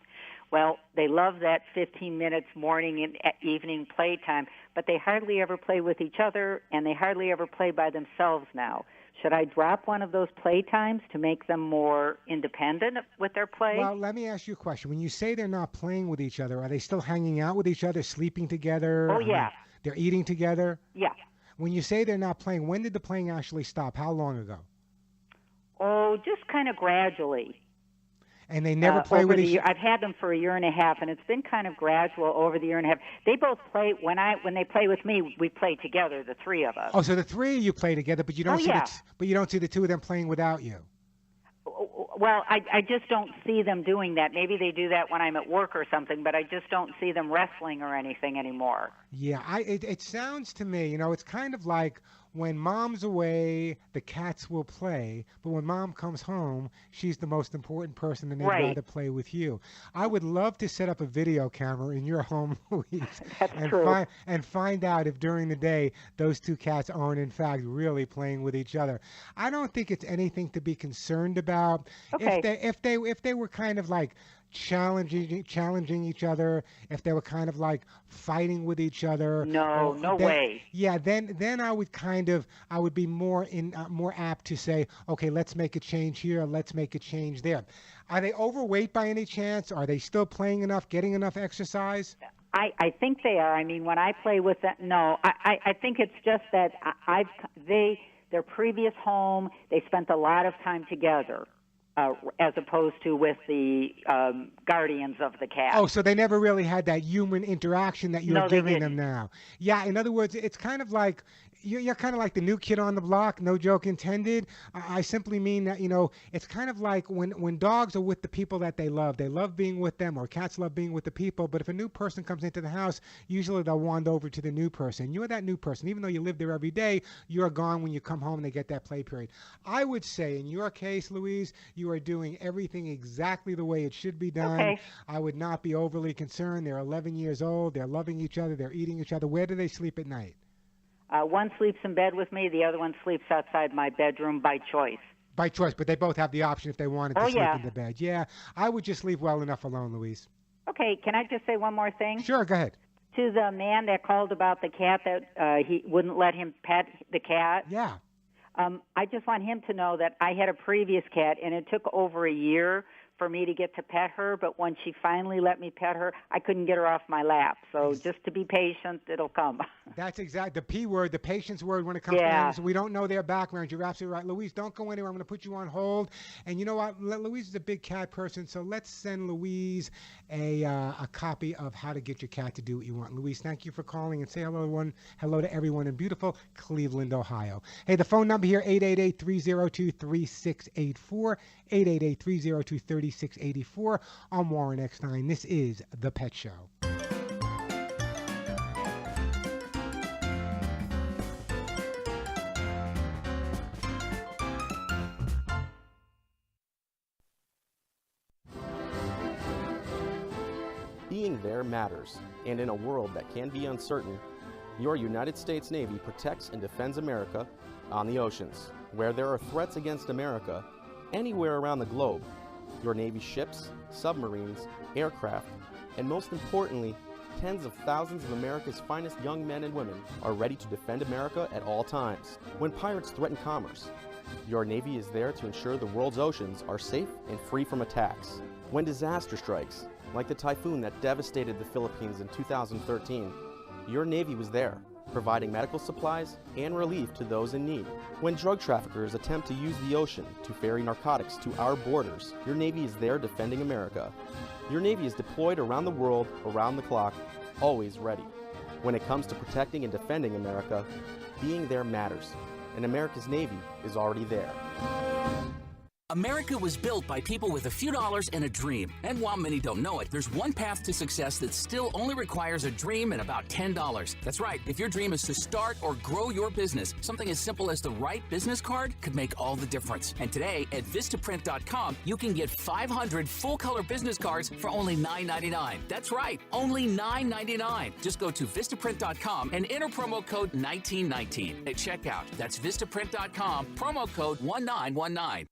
Well, they love that 15 minutes morning and evening playtime, but they hardly ever play with each other, and they hardly ever play by themselves now. Should I drop one of those playtimes to make them more independent with their play? Well, let me ask you a question. When you say they're not playing with each other, are they still hanging out with each other, sleeping together? Oh, yeah. They're eating together? Yeah. When you say they're not playing, when did the playing actually stop? How long ago? Oh, just kind of gradually. And they never play with each other? I've had them for a year and a half, and it's been kind of gradual over the year and a half. They both play, when they play with me, we play together, the three of us. Oh, so the three of you play together, but you don't but you don't see the two of them playing without you. Well, I just don't see them doing that. Maybe they do that when I'm at work or something, but I just don't see them wrestling or anything anymore. Yeah, it sounds to me, it's kind of like when mom's away, the cats will play, but when mom comes home, she's the most important person and they'd rather play with you. I would love to set up a video camera in your home, Louise, and find out if during the day those two cats aren't in fact really playing with each other. I don't think it's anything to be concerned about. Okay. If they were kind of like challenging each other, if they were kind of like fighting with each other. No way. Yeah, then I would be more apt to say, okay, let's make a change here, let's make a change there. Are they overweight by any chance? Are they still playing enough, getting enough exercise? I think they are. I mean, when I play with them, no. I think it's just that their previous home, they spent a lot of time together. As opposed to with the guardians of the cat. Oh, so they never really had that human interaction that you're giving them now. Yeah, in other words, it's kind of like you're kind of like the new kid on the block, no joke intended. I simply mean that, it's kind of like when dogs are with the people that they love being with them, or cats love being with the people, but if a new person comes into the house, usually they'll wander over to the new person. You're that new person. Even though you live there every day, you're gone when you come home and they get that play period. I would say in your case, Louise, you are doing everything exactly the way it should be done. Okay. I would not be overly concerned. They're 11 years old. They're loving each other. They're eating each other. Where do they sleep at night? One sleeps in bed with me. The other one sleeps outside my bedroom by choice. By choice, but they both have the option if they wanted to sleep in the bed. Yeah, I would just leave well enough alone, Louise. Okay, can I just say one more thing? Sure, go ahead. To the man that called about the cat that he wouldn't let him pet the cat. Yeah. I just want him to know that I had a previous cat, and it took over a year for me to get to pet her, but when she finally let me pet her, I couldn't get her off my lap. So just to be patient, it'll come. That's exactly the P word, the patience word when it comes to animals. We don't know their background. You're absolutely right. Louise, don't go anywhere. I'm going to put you on hold. And you know what? Louise is a big cat person, so let's send Louise a copy of How to Get Your Cat to Do What You Want. Louise, thank you for calling, and say hello to everyone in beautiful Cleveland, Ohio. Hey, the phone number here, 888-302-3684, 888-302-3684. I'm Warren Eckstein. This is The Pet Show. Being there matters, and in a world that can be uncertain, your United States Navy protects and defends America on the oceans. Where there are threats against America, anywhere around the globe, your Navy ships, submarines, aircraft, and most importantly, tens of thousands of America's finest young men and women are ready to defend America at all times. When pirates threaten commerce, your Navy is there to ensure the world's oceans are safe and free from attacks. When disaster strikes, like the typhoon that devastated the Philippines in 2013, your Navy was there, providing medical supplies and relief to those in need. When drug traffickers attempt to use the ocean to ferry narcotics to our borders, your Navy is there defending America. Your Navy is deployed around the world, around the clock, always ready. When it comes to protecting and defending America, being there matters, and America's Navy is already there. America was built by people with a few dollars and a dream. And while many don't know it, there's one path to success that still only requires a dream and about $10. That's right. If your dream is to start or grow your business, something as simple as the right business card could make all the difference. And today at Vistaprint.com, you can get 500 full-color business cards for only $9.99. That's right, only $9.99. Just go to Vistaprint.com and enter promo code 1919 at checkout. That's Vistaprint.com, promo code 1919.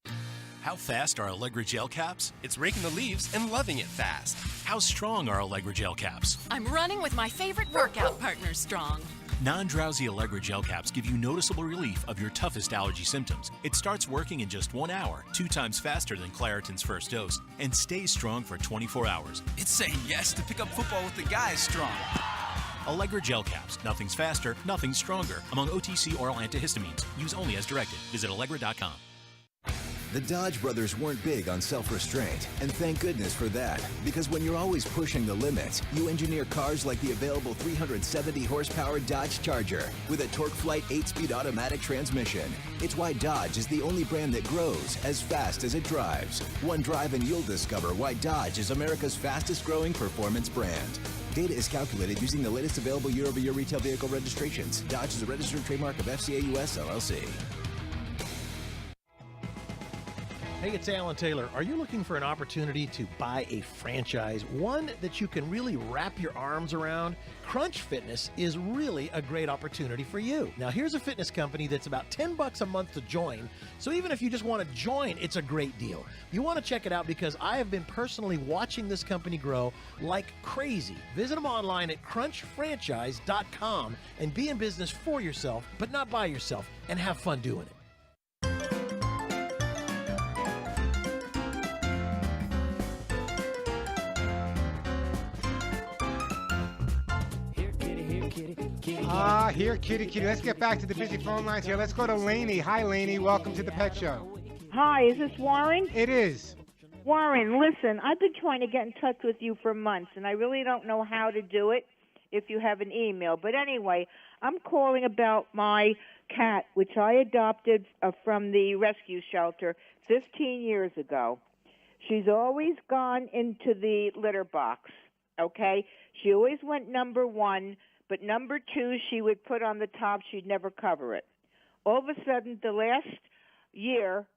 How fast are Allegra gel caps? It's raking the leaves and loving it fast. How strong are Allegra gel caps? I'm running with my favorite workout partner, Strong. Non-drowsy Allegra gel caps give you noticeable relief of your toughest allergy symptoms. It starts working in just 1 hour, 2 times faster than Claritin's first dose, and stays strong for 24 hours. It's saying yes to pick up football with the guys, Strong. Allegra gel caps. Nothing's faster, nothing's stronger. Among OTC oral antihistamines. Use only as directed. Visit Allegra.com. The Dodge brothers weren't big on self-restraint, and thank goodness for that, because when you're always pushing the limits, you engineer cars like the available 370-horsepower Dodge Charger with a TorqueFlite 8-speed automatic transmission. It's why Dodge is the only brand that grows as fast as it drives. One drive and you'll discover why Dodge is America's fastest-growing performance brand. Data is calculated using the latest available year-over-year retail vehicle registrations. Dodge is a registered trademark of FCA US LLC. Hey, it's Alan Taylor. Are you looking for an opportunity to buy a franchise, one that you can really wrap your arms around? Crunch Fitness is really a great opportunity for you. Now, here's a fitness company that's about $10 a month to join, so even if you just want to join, it's a great deal. You want to check it out because I have been personally watching this company grow like crazy. Visit them online at crunchfranchise.com and be in business for yourself, but not by yourself, and have fun doing it. Here, kitty. Let's get back to the busy phone lines here. Let's go to Lainey. Hi, Lainey. Welcome to the Pet Show. Hi, is this Warren? It is. Warren, listen, I've been trying to get in touch with you for months, and I really don't know how to do it if you have an email. But anyway, I'm calling about my cat, which I adopted from the rescue shelter 15 years ago. She's always gone into the litter box, okay? She always went number 1. But number 2, she would put on the top. She'd never cover it. All of a sudden, the last year,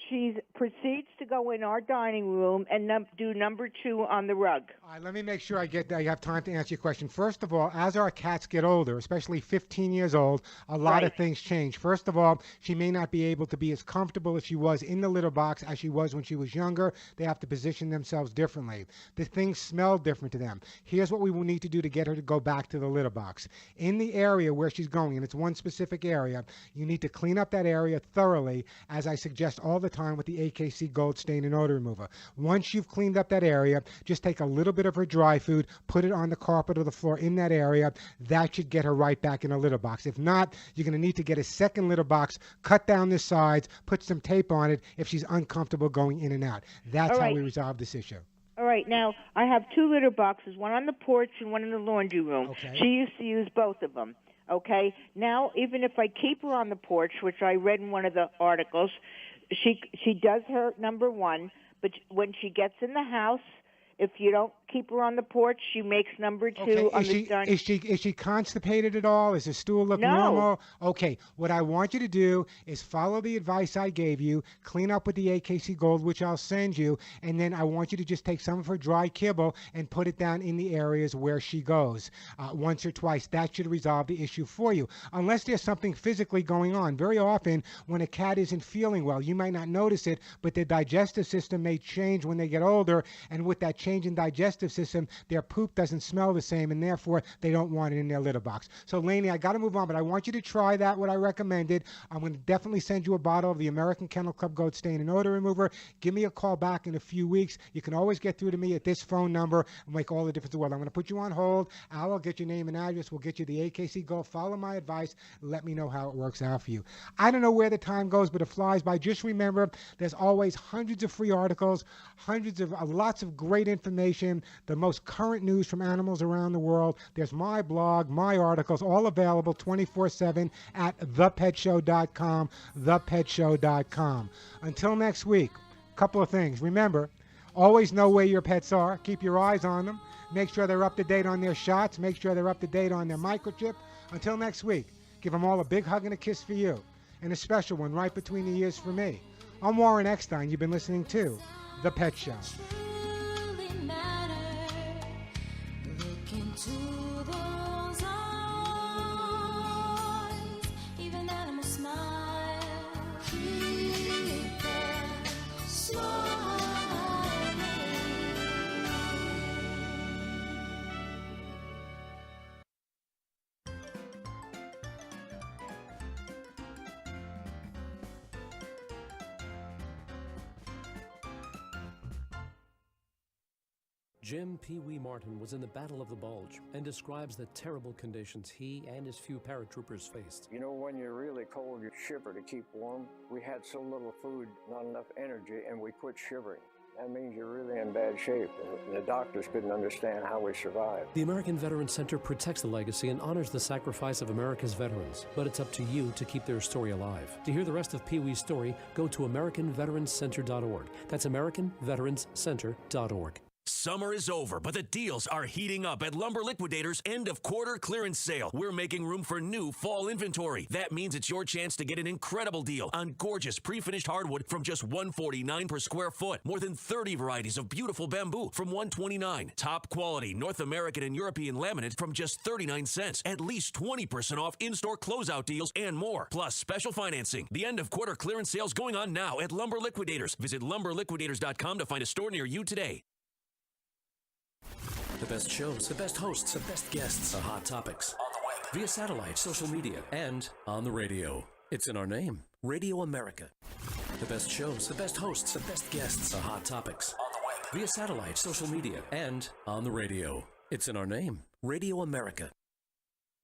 she proceeds to go in our dining room and do number 2 on the rug. All right, let me make sure I have time to answer your question. First of all, as our cats get older, especially 15 years old, a lot of things change. First of all, she may not be able to be as comfortable as she was in the litter box as she was when she was younger. They have to position themselves differently. The things smell different to them. Here's what we will need to do to get her to go back to the litter box. In the area where she's going, and it's one specific area, you need to clean up that area thoroughly, as I suggest all the time with the AKC Gold Stain and Odor Remover. Once you've cleaned up that area, just take a little bit of her dry food, put it on the carpet or the floor in that area. That should get her right back in a litter box. If not, you're going to need to get a second litter box, cut down the sides, put some tape on it if she's uncomfortable going in and out. That's how we resolve this issue. All right, now, I have 2 litter boxes, one on the porch and one in the laundry room. Okay. She used to use both of them. Okay, now even if I keep her on the porch, which I read in one of the articles, she does her number 1, but when she gets in the house, if you don't keep her on the porch, she makes number 2 on the dining. Is she constipated at all? Does her stool look normal? Okay, what I want you to do is follow the advice I gave you, clean up with the AKC Gold, which I'll send you, and then I want you to just take some of her dry kibble and put it down in the areas where she goes once or twice. That should resolve the issue for you, unless there's something physically going on. Very often, when a cat isn't feeling well, you might not notice it, but their digestive system may change when they get older, and with that change in digestive system, their poop doesn't smell the same, and therefore they don't want it in their litter box. So, Lainey, I got to move on, but I want you to try that, what I recommended. I'm going to definitely send you a bottle of the American Kennel Club Goat Stain and Odor Remover. Give me a call back in a few weeks. You can always get through to me at this phone number and make all the difference in the world. I'm going to put you on hold. Al will get your name and address. We'll get you the AKC Gold. Follow my advice. Let me know how it works out for you. I don't know where the time goes, but it flies by. Just remember, there's always hundreds of free articles, lots of great information, the most current news from animals around the world. There's my blog, my articles, all available 24/7 at thepetshow.com, thepetshow.com. Until next week, a couple of things. Remember, always know where your pets are. Keep your eyes on them. Make sure they're up to date on their shots. Make sure they're up to date on their microchip. Until next week, give them all a big hug and a kiss for you, and a special one right between the ears for me. I'm Warren Eckstein. You've been listening to The Pet Show. Into those eyes, even animals smile. Keep them smiling. Jim Pee Wee Martin was in the Battle of the Bulge and describes the terrible conditions he and his few paratroopers faced. You know, when you're really cold, you shiver to keep warm. We had so little food, not enough energy, and we quit shivering. That means you're really in bad shape. And the doctors couldn't understand how we survived. The American Veterans Center protects the legacy and honors the sacrifice of America's veterans, but it's up to you to keep their story alive. To hear the rest of Pee Wee's story, go to AmericanVeteransCenter.org. That's AmericanVeteransCenter.org. Summer is over, but the deals are heating up at Lumber Liquidators' end-of-quarter clearance sale. We're making room for new fall inventory. That means it's your chance to get an incredible deal on gorgeous pre-finished hardwood from just $149 per square foot. More than 30 varieties of beautiful bamboo from $129. Top quality North American and European laminate from just 39 cents. At least 20% off in-store closeout deals and more. Plus special financing. The end-of-quarter clearance sale's going on now at Lumber Liquidators. Visit lumberliquidators.com to find a store near you today. The best shows, the best hosts, the best guests, the hot topics. On the web, via satellite, social media, and on the radio. It's in our name, Radio America. The best shows, the best hosts, the best guests, the hot topics. On the web, via satellite, social media, and on the radio. It's in our name, Radio America.